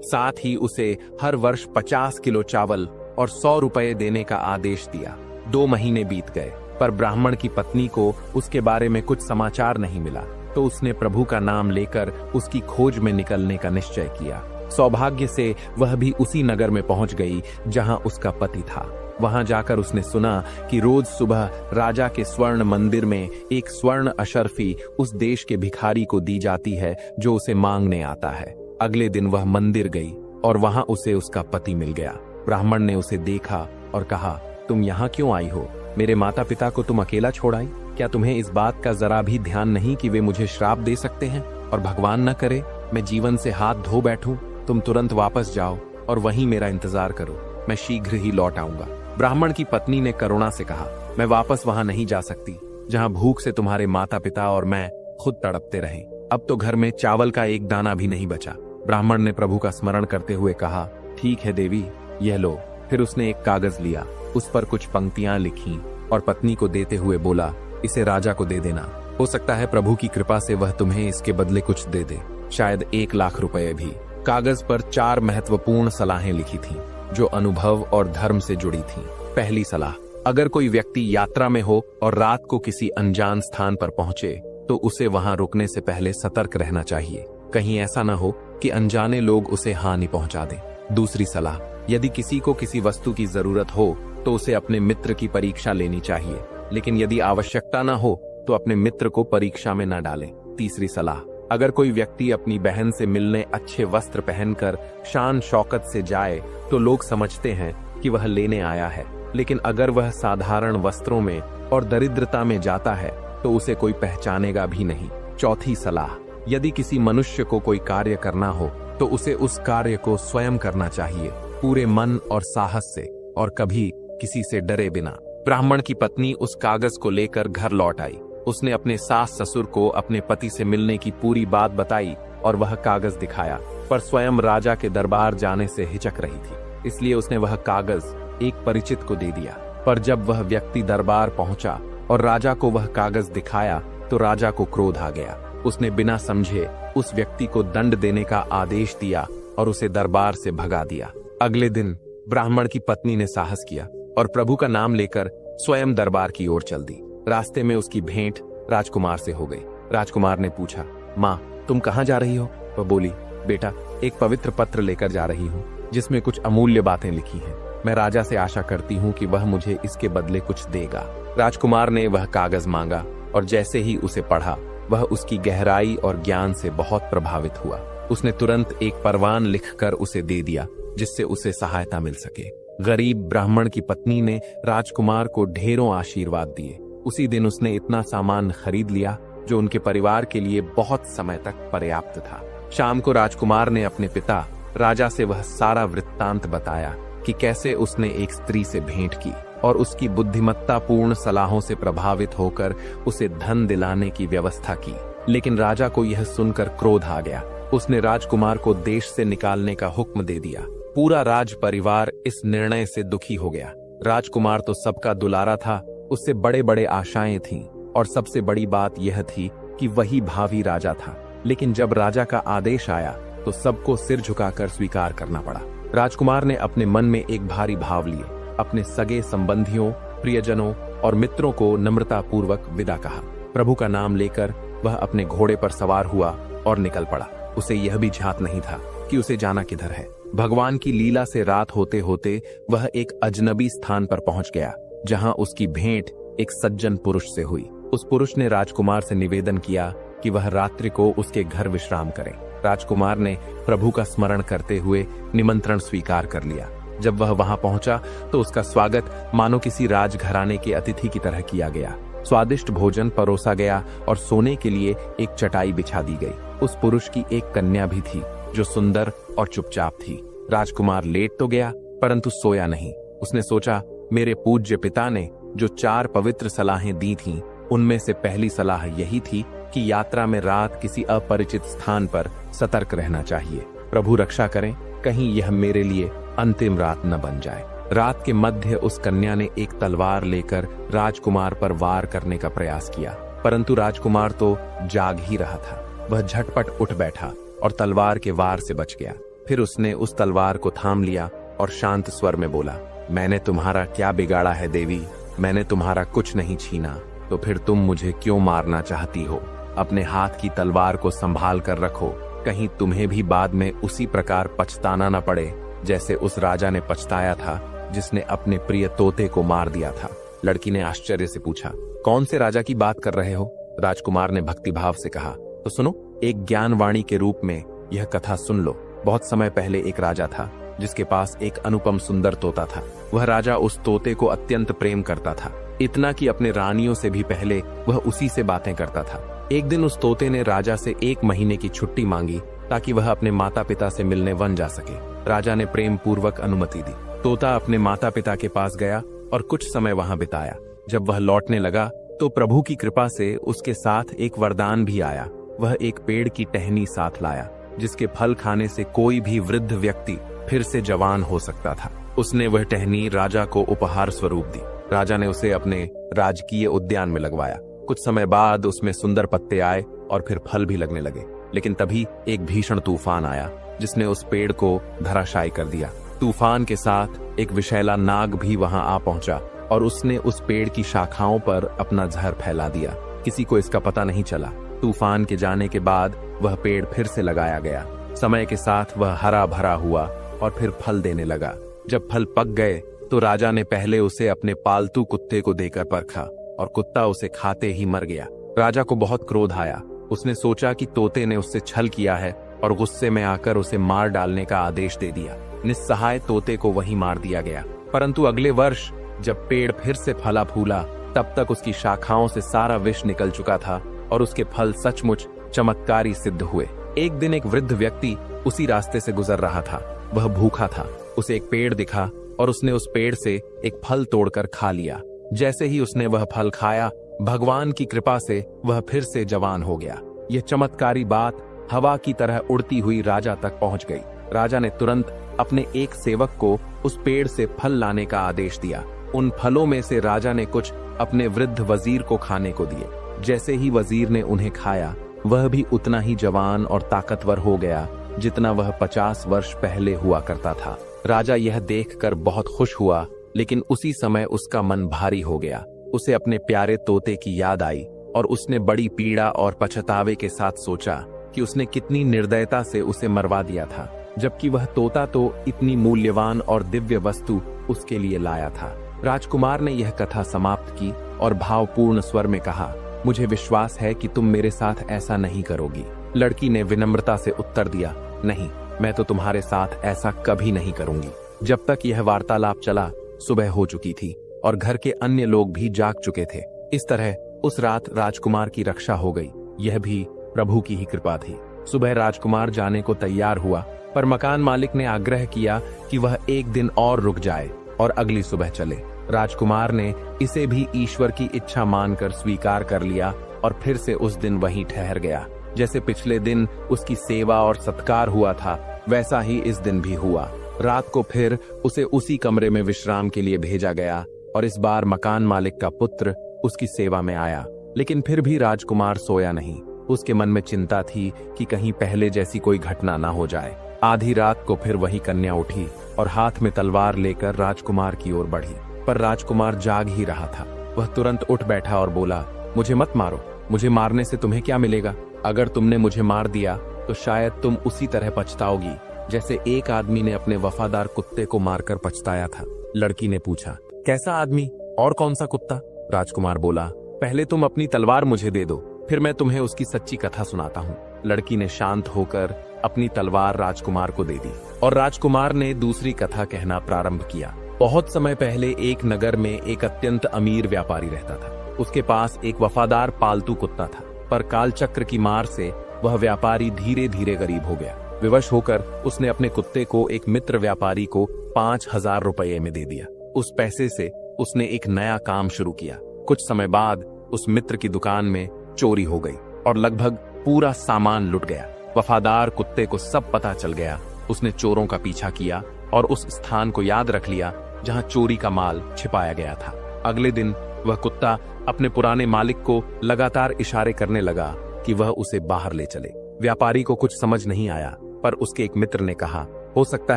साथ ही उसे हर वर्ष 50 किलो चावल और 100 रुपए देने का आदेश दिया। 2 महीने बीत गए पर ब्राह्मण की पत्नी को उसके बारे में कुछ समाचार नहीं मिला, तो उसने प्रभु का नाम लेकर उसकी खोज में निकलने का निश्चय किया। सौभाग्य से वह भी उसी नगर में पहुंच गई जहां उसका पति था। वहां जाकर उसने सुना कि रोज सुबह राजा के स्वर्ण मंदिर में एक स्वर्ण अशर्फी उस देश के भिखारी को दी जाती है जो उसे मांगने आता है। अगले दिन वह मंदिर गई और वहां उसे उसका पति मिल गया। ब्राह्मण ने उसे देखा और कहा, तुम यहाँ क्यों आई हो? मेरे माता पिता को तुम अकेला छोड़ आई? क्या तुम्हें इस बात का जरा भी ध्यान नहीं कि वे मुझे श्राप दे सकते हैं और भगवान न करे मैं जीवन से हाथ धो बैठूं? तुम तुरंत वापस जाओ और वहीं मेरा इंतजार करो, मैं शीघ्र ही लौट आऊंगा। ब्राह्मण की पत्नी ने करुणा से कहा, मैं वापस वहां नहीं जा सकती जहां भूख से तुम्हारे माता पिता और मैं खुद तड़पते रहे। अब तो घर में चावल का एक दाना भी नहीं बचा। ब्राह्मण ने प्रभु का स्मरण करते हुए कहा, ठीक है देवी, यह लो। फिर उसने एक कागज लिया, उस पर कुछ पंक्तियां लिखी और पत्नी को देते हुए बोला, इसे राजा को दे देना। हो सकता है प्रभु की कृपा से वह तुम्हें इसके बदले कुछ दे दे, शायद 1 लाख रुपए भी। कागज पर 4 महत्वपूर्ण सलाहें लिखी थीं, जो अनुभव और धर्म से जुड़ी थीं। पहली सलाह, अगर कोई व्यक्ति यात्रा में हो और रात को किसी अनजान स्थान पर पहुंचे तो उसे वहां रुकने से पहले सतर्क रहना चाहिए, कहीं ऐसा न हो कि अनजाने लोग उसे हानि पहुंचा दें। दूसरी सलाह, यदि किसी को किसी वस्तु की जरूरत हो तो उसे अपने मित्र की परीक्षा लेनी चाहिए, लेकिन यदि आवश्यकता न हो तो अपने मित्र को परीक्षा में न डालें। तीसरी सलाह, अगर कोई व्यक्ति अपनी बहन से मिलने अच्छे वस्त्र पहनकर शान शौकत से जाए तो लोग समझते हैं कि वह लेने आया है, लेकिन अगर वह साधारण वस्त्रों में और दरिद्रता में जाता है तो उसे कोई पहचानेगा भी नहीं। चौथी सलाह, यदि किसी मनुष्य को कोई कार्य करना हो तो उसे उस कार्य को स्वयं करना चाहिए, पूरे मन और साहस से, और कभी किसी से डरे बिना। ब्राह्मण की पत्नी उस कागज को लेकर घर लौट आई। उसने अपने सास ससुर को अपने पति से मिलने की पूरी बात बताई और वह कागज दिखाया, पर स्वयं राजा के दरबार जाने से हिचक रही थी, इसलिए उसने वह कागज एक परिचित को दे दिया। पर जब वह व्यक्ति दरबार पहुंचा और राजा को वह कागज दिखाया तो राजा को क्रोध आ गया। उसने बिना समझे उस व्यक्ति को दंड देने का आदेश दिया और उसे दरबार से भगा दिया। अगले दिन ब्राह्मण की पत्नी ने साहस किया और प्रभु का नाम लेकर स्वयं दरबार की ओर चल दी। रास्ते में उसकी भेंट राजकुमार से हो गई। राजकुमार ने पूछा, माँ तुम कहाँ जा रही हो? वह बोली, बेटा एक पवित्र पत्र लेकर जा रही हूँ जिसमें कुछ अमूल्य बातें लिखी हैं। मैं राजा से आशा करती हूँ कि वह मुझे इसके बदले कुछ देगा। राजकुमार ने वह कागज मांगा और जैसे ही उसे पढ़ा वह उसकी गहराई और ज्ञान से बहुत प्रभावित हुआ। उसने तुरंत एक परवान लिखकर उसे दे दिया जिससे उसे सहायता मिल सके। गरीब ब्राह्मण की पत्नी ने राजकुमार को ढेरों आशीर्वाद दिए। उसी दिन उसने इतना सामान खरीद लिया जो उनके परिवार के लिए बहुत समय तक पर्याप्त था। शाम को राजकुमार ने अपने पिता राजा से वह सारा वृत्तांत बताया कि कैसे उसने एक स्त्री से भेंट की और उसकी बुद्धिमत्तापूर्ण सलाहों से प्रभावित होकर उसे धन दिलाने की व्यवस्था की। लेकिन राजा को यह सुनकर क्रोध आ गया। उसने राजकुमार को देश से निकालने का हुक्म दे दिया। पूरा राज परिवार इस निर्णय से दुखी हो गया। राजकुमार तो सबका दुलारा था, उससे बड़े बड़े आशाएं थीं और सबसे बड़ी बात यह थी कि वही भावी राजा था। लेकिन जब राजा का आदेश आया तो सबको सिर झुकाकर स्वीकार करना पड़ा। राजकुमार ने अपने मन में एक भारी भाव लिए, अपने सगे संबंधियों, प्रियजनों और मित्रों को नम्रता पूर्वक विदा कहा। प्रभु का नाम लेकर वह अपने घोड़े पर सवार हुआ और निकल पड़ा। उसे यह भी झात नहीं था कि उसे जाना किधर है। भगवान की लीला से रात होते होते वह एक अजनबी स्थान पर पहुंच गया जहां उसकी भेंट एक सज्जन पुरुष से हुई। उस पुरुष ने राजकुमार से निवेदन किया कि वह रात्रि को उसके घर विश्राम करे। राजकुमार ने प्रभु का स्मरण करते हुए निमंत्रण स्वीकार कर लिया। जब वह वहां पहुंचा तो उसका स्वागत मानो किसी राजघराने के अतिथि की तरह किया गया। स्वादिष्ट भोजन परोसा गया और सोने के लिए एक चटाई बिछा दी गई। उस पुरुष की एक कन्या भी थी जो सुंदर और चुपचाप थी। राजकुमार लेट तो गया परंतु सोया नहीं। उसने सोचा, मेरे पूज्य पिता ने जो 4 पवित्र सलाहें दी थीं, उनमें से पहली सलाह यही थी कि यात्रा में रात किसी अपरिचित स्थान पर सतर्क रहना चाहिए। प्रभु रक्षा करें, कहीं यह मेरे लिए अंतिम रात न बन जाए। रात के मध्य उस कन्या ने एक तलवार लेकर राजकुमार पर वार करने का प्रयास किया, परंतु राजकुमार तो जाग ही रहा था। वह झटपट उठ बैठा और तलवार के वार से बच गया। फिर उसने उस तलवार को थाम लिया और शांत स्वर में बोला, मैंने तुम्हारा क्या बिगाड़ा है देवी? मैंने तुम्हारा कुछ नहीं छीना, तो फिर तुम मुझे क्यों मारना चाहती हो? अपने हाथ की तलवार को संभाल कर रखो, कहीं तुम्हें भी बाद में उसी प्रकार पछताना न पड़े जैसे उस राजा ने पछताया था जिसने अपने प्रिय तोते को मार दिया था। लड़की ने आश्चर्य से पूछा, कौन से राजा की बात कर रहे हो? राजकुमार ने भक्तिभाव से कहा, तो सुनो, एक ज्ञानवाणी के रूप में यह कथा सुन लो। बहुत समय पहले एक राजा था जिसके पास एक अनुपम सुंदर तोता था। वह राजा उस तोते को अत्यंत प्रेम करता था, इतना कि अपने रानियों से भी पहले वह उसी से बातें करता था। एक दिन उस तोते ने राजा से 1 महीने की छुट्टी मांगी ताकि वह अपने माता पिता से मिलने वन जा सके। राजा ने प्रेम पूर्वक अनुमति दी। तोता अपने माता पिता के पास गया और कुछ समय वहां बिताया। जब वह लौटने लगा तो प्रभु की कृपा से उसके साथ एक वरदान भी आया। वह एक पेड़ की टहनी साथ लाया जिसके फल खाने से कोई भी वृद्ध व्यक्ति फिर से जवान हो सकता था। उसने वह टहनी राजा को उपहार स्वरूप दी। राजा ने उसे अपने राजकीय उद्यान में लगवाया। कुछ समय बाद उसमें सुंदर पत्ते आए और फिर फल भी लगने लगे। लेकिन तभी एक भीषण तूफान आया जिसने उस पेड़ को धराशायी कर दिया। तूफान के साथ एक विषैला नाग भी वहां आ पहुंचा और उसने उस पेड़ की शाखाओं पर अपना जहर फैला दिया। किसी को इसका पता नहीं चला। तूफान के जाने के बाद वह पेड़ फिर से लगाया गया। समय के साथ वह हरा भरा हुआ और फिर फल देने लगा। जब फल पक गए तो राजा ने पहले उसे अपने पालतू कुत्ते को देकर परखा और कुत्ता उसे खाते ही मर गया। राजा को बहुत क्रोध आया। उसने सोचा कि तोते ने उससे छल किया है और गुस्से में आकर उसे मार डालने का आदेश दे दिया। निस्सहाय तोते को वहीं मार दिया गया। परंतु अगले वर्ष जब पेड़ फिर से फला फूला तब तक उसकी शाखाओं से सारा विष निकल चुका था और उसके फल सचमुच चमत्कारी सिद्ध हुए। एक दिन एक वृद्ध व्यक्ति उसी रास्ते से गुजर रहा था। वह भूखा था। उसे एक पेड़ दिखा और उसने उस पेड़ से एक फल तोड़कर खा लिया। जैसे ही उसने वह फल खाया, भगवान की कृपा से वह फिर से जवान हो गया। यह चमत्कारी बात हवा की तरह उड़ती हुई राजा तक पहुंच गई। राजा ने तुरंत अपने एक सेवक को उस पेड़ से फल लाने का आदेश दिया। उन फलों में से राजा ने कुछ अपने वृद्ध वजीर को खाने को दिए। जैसे ही वजीर ने उन्हें खाया, वह भी उतना ही जवान और ताकतवर हो गया जितना वह 50 वर्ष पहले हुआ करता था। राजा यह देखकर बहुत खुश हुआ, लेकिन उसी समय उसका मन भारी हो गया। उसे अपने प्यारे तोते की याद आई और उसने बड़ी पीड़ा और पछतावे के साथ सोचा कि उसने कितनी निर्दयता से उसे मरवा दिया था, जबकि वह तोता तो इतनी मूल्यवान और दिव्य वस्तु उसके लिए लाया था। राजकुमार ने यह कथा समाप्त की और भावपूर्ण स्वर में कहा, मुझे विश्वास है कि तुम मेरे साथ ऐसा नहीं करोगी। लड़की ने विनम्रता से उत्तर दिया, नहीं, मैं तो तुम्हारे साथ ऐसा कभी नहीं करूंगी। जब तक यह वार्तालाप चला, सुबह हो चुकी थी और घर के अन्य लोग भी जाग चुके थे। इस तरह उस रात राजकुमार की रक्षा हो गई। यह भी प्रभु की ही कृपा थी। सुबह राजकुमार जाने को तैयार हुआ, पर मकान मालिक ने आग्रह किया कि वह एक दिन और रुक जाए और अगली सुबह चले। राजकुमार ने इसे भी ईश्वर की इच्छा मानकर स्वीकार कर लिया और फिर से उस दिन वहीं ठहर गया। जैसे पिछले दिन उसकी सेवा और सत्कार हुआ था, वैसा ही इस दिन भी हुआ। रात को फिर उसे उसी कमरे में विश्राम के लिए भेजा गया और इस बार मकान मालिक का पुत्र उसकी सेवा में आया। लेकिन फिर भी राजकुमार सोया नहीं। उसके मन में चिंता थी कि कहीं पहले जैसी कोई घटना ना हो जाए। आधी रात को फिर वही कन्या उठी और हाथ में तलवार लेकर राजकुमार की ओर बढ़ी, पर राजकुमार जाग ही रहा था। वह तुरंत उठ बैठा और बोला, मुझे मत मारो। मुझे मारने से तुम्हें क्या मिलेगा? अगर तुमने मुझे मार दिया तो शायद तुम उसी तरह पछताओगी जैसे एक आदमी ने अपने वफादार कुत्ते को मारकर पछताया था। लड़की ने पूछा, कैसा आदमी और कौन सा कुत्ता? राजकुमार बोला, पहले तुम अपनी तलवार मुझे दे दो, फिर मैं तुम्हें उसकी सच्ची कथा सुनाता हूँ। लड़की ने शांत होकर अपनी तलवार राजकुमार को दे दी और राजकुमार ने दूसरी कथा कहना प्रारंभ किया। बहुत समय पहले एक नगर में एक अत्यंत अमीर व्यापारी रहता था। उसके पास एक वफादार पालतू कुत्ता था, पर कालचक्र की मार से वह व्यापारी धीरे धीरे गरीब हो गया। विवश होकर उसने अपने कुत्ते को एक मित्र व्यापारी को 5000 रुपये में दे दिया। उस पैसे से उसने एक नया काम शुरू किया। कुछ समय बाद उस मित्र की दुकान में चोरी हो गई और लगभग पूरा सामान लुट गया। वफादार कुत्ते को सब पता चल गया। उसने चोरों का पीछा किया और उस स्थान को याद रख लिया जहां चोरी का माल छिपाया गया था। अगले दिन वह कुत्ता अपने पुराने मालिक को लगातार इशारे करने लगा कि वह उसे बाहर ले चले। व्यापारी को कुछ समझ नहीं आया, पर उसके एक मित्र ने कहा, हो सकता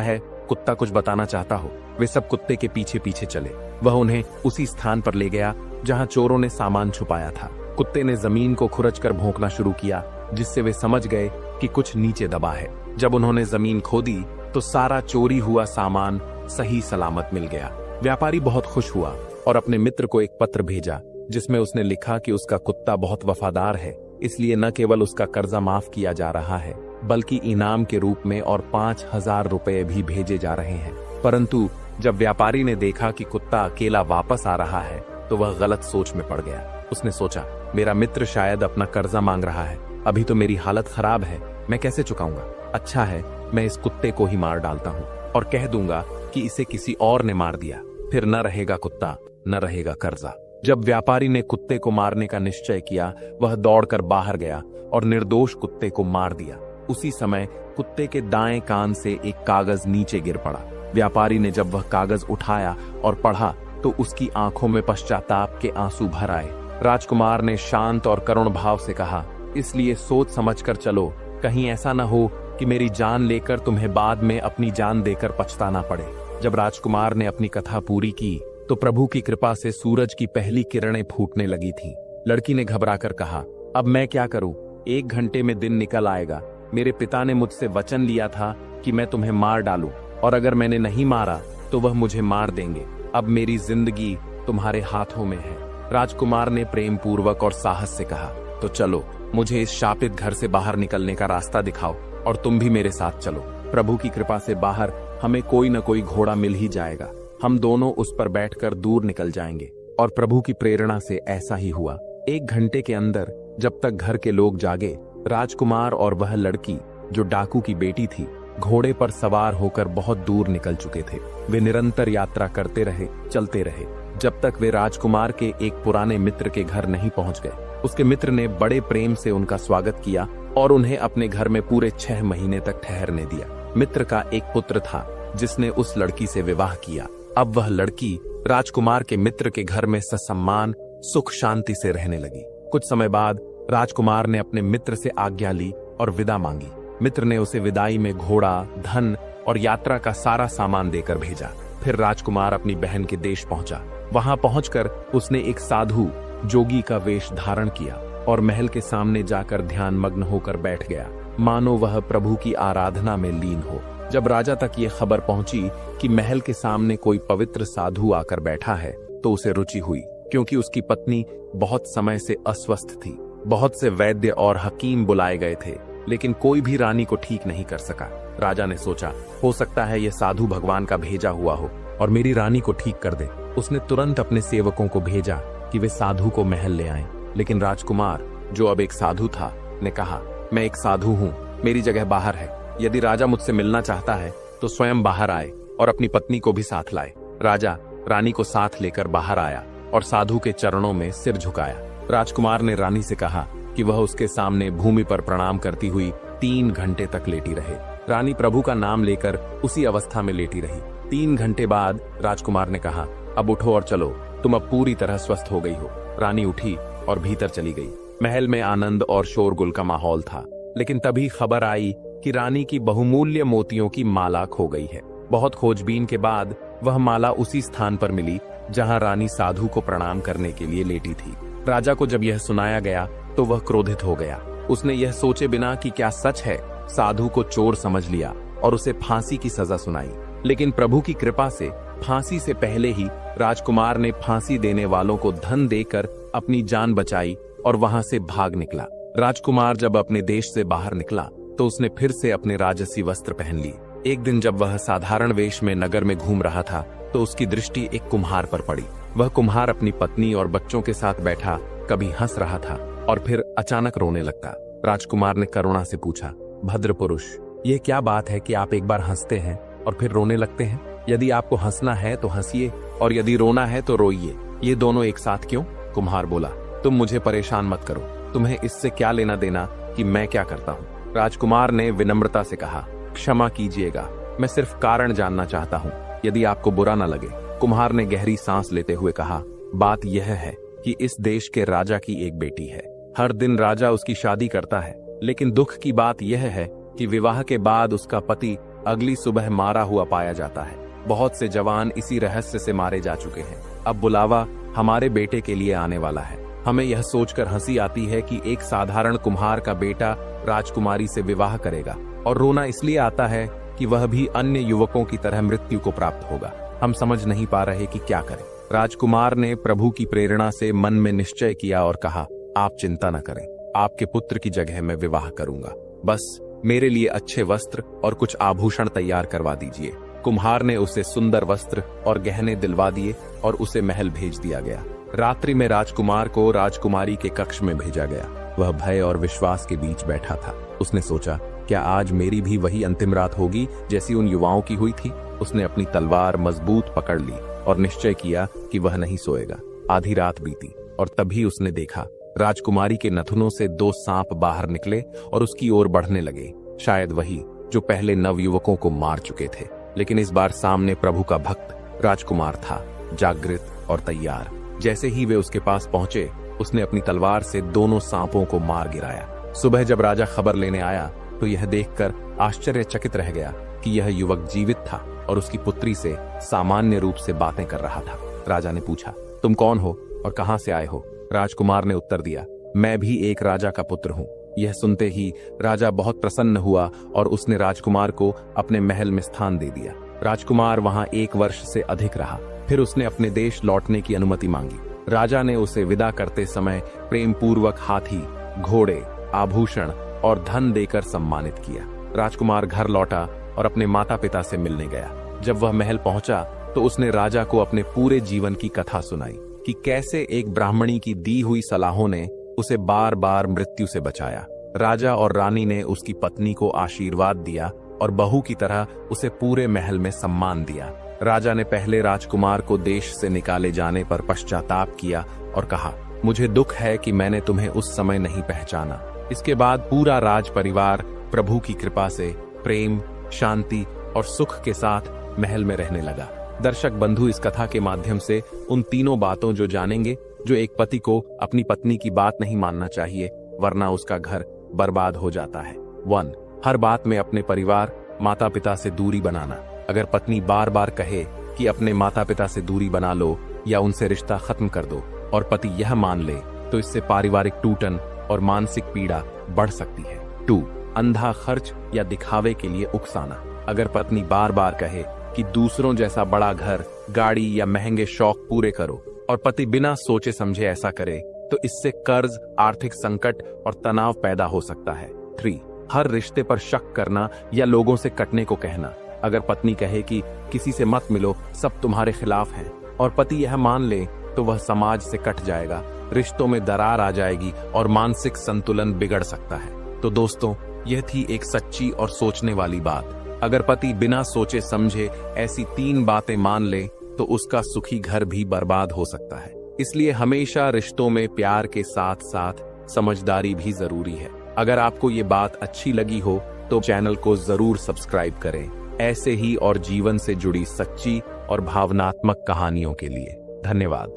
है कुत्ता कुछ बताना चाहता हो। वे सब कुत्ते के पीछे पीछे चले। वह उन्हें उसी स्थान पर ले गया जहां चोरों ने सामान छुपाया था। कुत्ते ने जमीन को खुरचकर भौंकना शुरू किया, जिससे वे समझ गए कि कुछ नीचे दबा है। जब उन्होंने जमीन खोदी तो सारा चोरी हुआ सामान सही सलामत मिल गया। व्यापारी बहुत खुश हुआ और अपने मित्र को एक पत्र भेजा, जिसमें उसने लिखा कि उसका कुत्ता बहुत वफादार है, इसलिए न केवल उसका कर्जा माफ किया जा रहा है, बल्कि इनाम के रूप में और 5,000 रुपए भी भेजे जा रहे हैं। परंतु जब व्यापारी ने देखा कि कुत्ता अकेला वापस आ रहा है, तो वह गलत सोच में पड़ गया। उसने सोचा, मेरा मित्र शायद अपना कर्जा मांग रहा है, अभी तो मेरी हालत खराब है, मैं कैसे चुकाऊंगा। अच्छा है, मैं इस कुत्ते को ही मार डालता हूँ और कह दूंगा कि इसे किसी और ने मार दिया, फिर न रहेगा कुत्ता, न रहेगा कर्जा। जब व्यापारी ने कुत्ते को मारने का निश्चय किया, वह दौड़कर बाहर गया और निर्दोष कुत्ते को मार दिया। उसी समय कुत्ते के दाएं कान से एक कागज नीचे गिर पड़ा। व्यापारी ने जब वह कागज उठाया और पढ़ा तो उसकी आंखों में पश्चाताप के आंसू भर आए। राजकुमार ने शांत और करुण भाव से कहा, इसलिए सोच समझकर चलो, कहीं ऐसा न हो कि मेरी जान लेकर तुम्हें बाद में अपनी जान देकर पछताना पड़े। जब राजकुमार ने अपनी कथा पूरी की तो प्रभु की कृपा से सूरज की पहली किरणें फूटने लगी थीं। लड़की ने घबराकर कहा, अब मैं क्या करूं? 1 घंटे में दिन निकल आएगा। मेरे पिता ने मुझसे वचन लिया था कि मैं तुम्हें मार डालूं, और अगर मैंने नहीं मारा तो वह मुझे मार देंगे। अब मेरी जिंदगी तुम्हारे हाथों में है। राजकुमार ने प्रेम पूर्वक और साहस से कहा, तो चलो, मुझे इस शापित घर से बाहर निकलने का रास्ता दिखाओ और तुम भी मेरे साथ चलो। प्रभु की कृपा से बाहर हमें कोई न कोई घोड़ा मिल ही जाएगा। हम दोनों उस पर बैठकर दूर निकल जाएंगे। और प्रभु की प्रेरणा से ऐसा ही हुआ। 1 घंटे के अंदर जब तक घर के लोग जागे, राजकुमार और वह लड़की जो डाकू की बेटी थी, घोड़े पर सवार होकर बहुत दूर निकल चुके थे। वे निरंतर यात्रा करते रहे, चलते रहे, जब तक वे राजकुमार के एक पुराने मित्र के घर नहीं पहुंच गए। उसके मित्र ने बड़े प्रेम से उनका स्वागत किया और उन्हें अपने घर में पूरे 6 महीने तक ठहरने दिया। मित्र का एक पुत्र था जिसने उस लड़की से विवाह किया। अब वह लड़की राजकुमार के मित्र के घर में ससम्मान सुख शांति से रहने लगी। कुछ समय बाद राजकुमार ने अपने मित्र से आज्ञा ली और विदा मांगी। मित्र ने उसे विदाई में घोड़ा, धन और यात्रा का सारा सामान देकर भेजा। फिर राजकुमार अपनी बहन के देश पहुंचा। वहां पहुंचकर उसने एक साधु जोगी का वेश धारण किया और महल के सामने जाकर ध्यान मग्न होकर बैठ गया, मानो वह प्रभु की आराधना में लीन हो। जब राजा तक ये खबर पहुंची कि महल के सामने कोई पवित्र साधु आकर बैठा है, तो उसे रुचि हुई, क्योंकि उसकी पत्नी बहुत समय से अस्वस्थ थी। बहुत से वैद्य और हकीम बुलाए गए थे, लेकिन कोई भी रानी को ठीक नहीं कर सका। राजा ने सोचा, हो सकता है यह साधु भगवान का भेजा हुआ हो और मेरी रानी को ठीक कर दे। उसने तुरंत अपने सेवकों को भेजा कि वे साधु को महल ले आएं। लेकिन राजकुमार, जो अब एक साधु था, ने कहा, मैं एक साधु हूँ, मेरी जगह बाहर है। यदि राजा मुझसे मिलना चाहता है तो स्वयं बाहर आए और अपनी पत्नी को भी साथ लाए। राजा रानी को साथ लेकर बाहर आया और साधु के चरणों में सिर झुकाया। राजकुमार ने रानी से कहा कि वह उसके सामने भूमि पर प्रणाम करती हुई 3 घंटे तक लेटी रहे। रानी प्रभु का नाम लेकर उसी अवस्था में लेटी रही। 3 घंटे बाद राजकुमार ने कहा, अब उठो और चलो, तुम अब पूरी तरह स्वस्थ हो गई हो। रानी उठी और भीतर चली गई। महल में आनंद और शोरगुल का माहौल था, लेकिन तभी खबर आई कि रानी की बहुमूल्य मोतियों की माला खो गई है। बहुत खोजबीन के बाद वह माला उसी स्थान पर मिली जहां रानी साधु को प्रणाम करने के लिए लेटी थी। राजा को जब यह सुनाया गया तो वह क्रोधित हो गया। उसने यह सोचे बिना कि क्या सच है, साधु को चोर समझ लिया और उसे फांसी की सजा सुनाई। लेकिन प्रभु की कृपा से फांसी से पहले ही राजकुमार ने फांसी देने वालों को धन देकर अपनी जान बचाई और वहां से भाग निकला। राजकुमार जब अपने देश से बाहर निकला तो उसने फिर से अपने राजसी वस्त्र पहन लिए। एक दिन जब वह साधारण वेश में नगर में घूम रहा था तो उसकी दृष्टि एक कुम्हार पर पड़ी। वह कुम्हार अपनी पत्नी और बच्चों के साथ बैठा कभी हंस रहा था और फिर अचानक रोने लगता। राजकुमार ने करुणा से पूछा, भद्र पुरुष, ये क्या बात है कि आप एक बार हंसते हैं और फिर रोने लगते हैं? यदि आपको हंसना है तो हंसिए और यदि रोना है तो रोइए, ये दोनों एक साथ क्यों? कुम्हार बोला, तुम मुझे परेशान मत करो, तुम्हें इससे क्या लेना देना कि मैं क्या करता हूँ। राजकुमार ने विनम्रता से कहा, क्षमा कीजिएगा, मैं सिर्फ कारण जानना चाहता हूँ, यदि आपको बुरा न लगे। कुम्हार ने गहरी सांस लेते हुए कहा, बात यह है कि इस देश के राजा की एक बेटी है। हर दिन राजा उसकी शादी करता है, लेकिन दुख की बात यह है कि विवाह के बाद उसका पति अगली सुबह मारा हुआ पाया जाता है। बहुत से जवान इसी रहस्य से मारे जा चुके हैं। अब बुलावा हमारे बेटे के लिए आने वाला है। हमें यह सोचकर हंसी आती है कि एक साधारण कुम्हार का बेटा राजकुमारी से विवाह करेगा, और रोना इसलिए आता है कि वह भी अन्य युवकों की तरह मृत्यु को प्राप्त होगा। हम समझ नहीं पा रहे कि क्या करें। राजकुमार ने प्रभु की प्रेरणा से मन में निश्चय किया और कहा, आप चिंता न करें, आपके पुत्र की जगह मैं विवाह करूंगा। बस मेरे लिए अच्छे वस्त्र और कुछ आभूषण तैयार करवा दीजिए। कुम्हार ने उसे सुंदर वस्त्र और गहने दिलवा दिए और उसे महल भेज दिया गया। रात्रि में राजकुमार को राजकुमारी के कक्ष में भेजा गया। वह भय और विश्वास के बीच बैठा था। उसने सोचा, क्या आज मेरी भी वही अंतिम रात होगी जैसी उन युवाओं की हुई थी? उसने अपनी तलवार मजबूत पकड़ ली और निश्चय किया कि वह नहीं सोएगा। आधी रात बीती और तभी उसने देखा राजकुमारी के नथुनों से 2 सांप बाहर निकले और उसकी ओर बढ़ने लगे। शायद वही जो पहले नवयुवकों को मार चुके थे, लेकिन इस बार सामने प्रभु का भक्त राजकुमार था, जागृत और तैयार। जैसे ही वे उसके पास पहुंचे, उसने अपनी तलवार से दोनों सांपों को मार गिराया। सुबह जब राजा खबर लेने आया तो यह देखकर आश्चर्यचकित रह गया कि यह युवक जीवित था और उसकी पुत्री से सामान्य रूप से बातें कर रहा था। राजा ने पूछा, तुम कौन हो और कहां से आए हो? राजकुमार ने उत्तर दिया, मैं भी एक राजा का पुत्र हूँ। यह सुनते ही राजा बहुत प्रसन्न हुआ और उसने राजकुमार को अपने महल में स्थान दे दिया। राजकुमार वहां 1 वर्ष से अधिक रहा। फिर उसने अपने देश लौटने की अनुमति मांगी। राजा ने उसे विदा करते समय प्रेम पूर्वक हाथी, घोड़े, आभूषण और धन देकर सम्मानित किया। राजकुमार घर लौटा और अपने माता पिता से मिलने गया। जब वह महल पहुंचा तो उसने राजा को अपने पूरे जीवन की कथा सुनाई कि कैसे एक ब्राह्मणी की दी हुई सलाहों ने उसे बार बार मृत्यु से बचाया। राजा और रानी ने उसकी पत्नी को आशीर्वाद दिया और बहू की तरह उसे पूरे महल में सम्मान दिया। राजा ने पहले राजकुमार को देश से निकाले जाने पर पश्चाताप किया और कहा, मुझे दुख है कि मैंने तुम्हें उस समय नहीं पहचाना। इसके बाद पूरा राज परिवार प्रभु की कृपा से प्रेम, शांति और सुख के साथ महल में रहने लगा। दर्शक बंधु, इस कथा के माध्यम से उन तीनों बातों जो जानेंगे जो एक पति को अपनी पत्नी की बात नहीं मानना चाहिए, वरना उसका घर बर्बाद हो जाता है। 1. हर बात में अपने परिवार, माता पिता से दूरी बनाना। अगर पत्नी बार बार कहे कि अपने माता पिता से दूरी बना लो या उनसे रिश्ता खत्म कर दो और पति यह मान ले, तो इससे पारिवारिक टूटन और मानसिक पीड़ा बढ़ सकती है। 2. अंधा खर्च या दिखावे के लिए उकसाना। अगर पत्नी बार बार कहे कि दूसरों जैसा बड़ा घर, गाड़ी या महंगे शौक पूरे करो और पति बिना सोचे समझे ऐसा करे, तो इससे कर्ज, आर्थिक संकट और तनाव पैदा हो सकता है। 3. हर रिश्ते पर शक करना या लोगों से कटने को कहना। अगर पत्नी कहे कि किसी से मत मिलो, सब तुम्हारे खिलाफ हैं, और पति यह मान ले, तो वह समाज से कट जाएगा, रिश्तों में दरार आ जाएगी और मानसिक संतुलन बिगड़ सकता है। तो दोस्तों, यह थी एक सच्ची और सोचने वाली बात। अगर पति बिना सोचे समझे ऐसी 3 बातें मान ले, तो उसका सुखी घर भी बर्बाद हो सकता है। इसलिए हमेशा रिश्तों में प्यार के साथ साथ समझदारी भी जरूरी है। अगर आपको ये बात अच्छी लगी हो तो चैनल को जरूर सब्सक्राइब करें, ऐसे ही और जीवन से जुड़ी सच्ची और भावनात्मक कहानियों के लिए। धन्यवाद।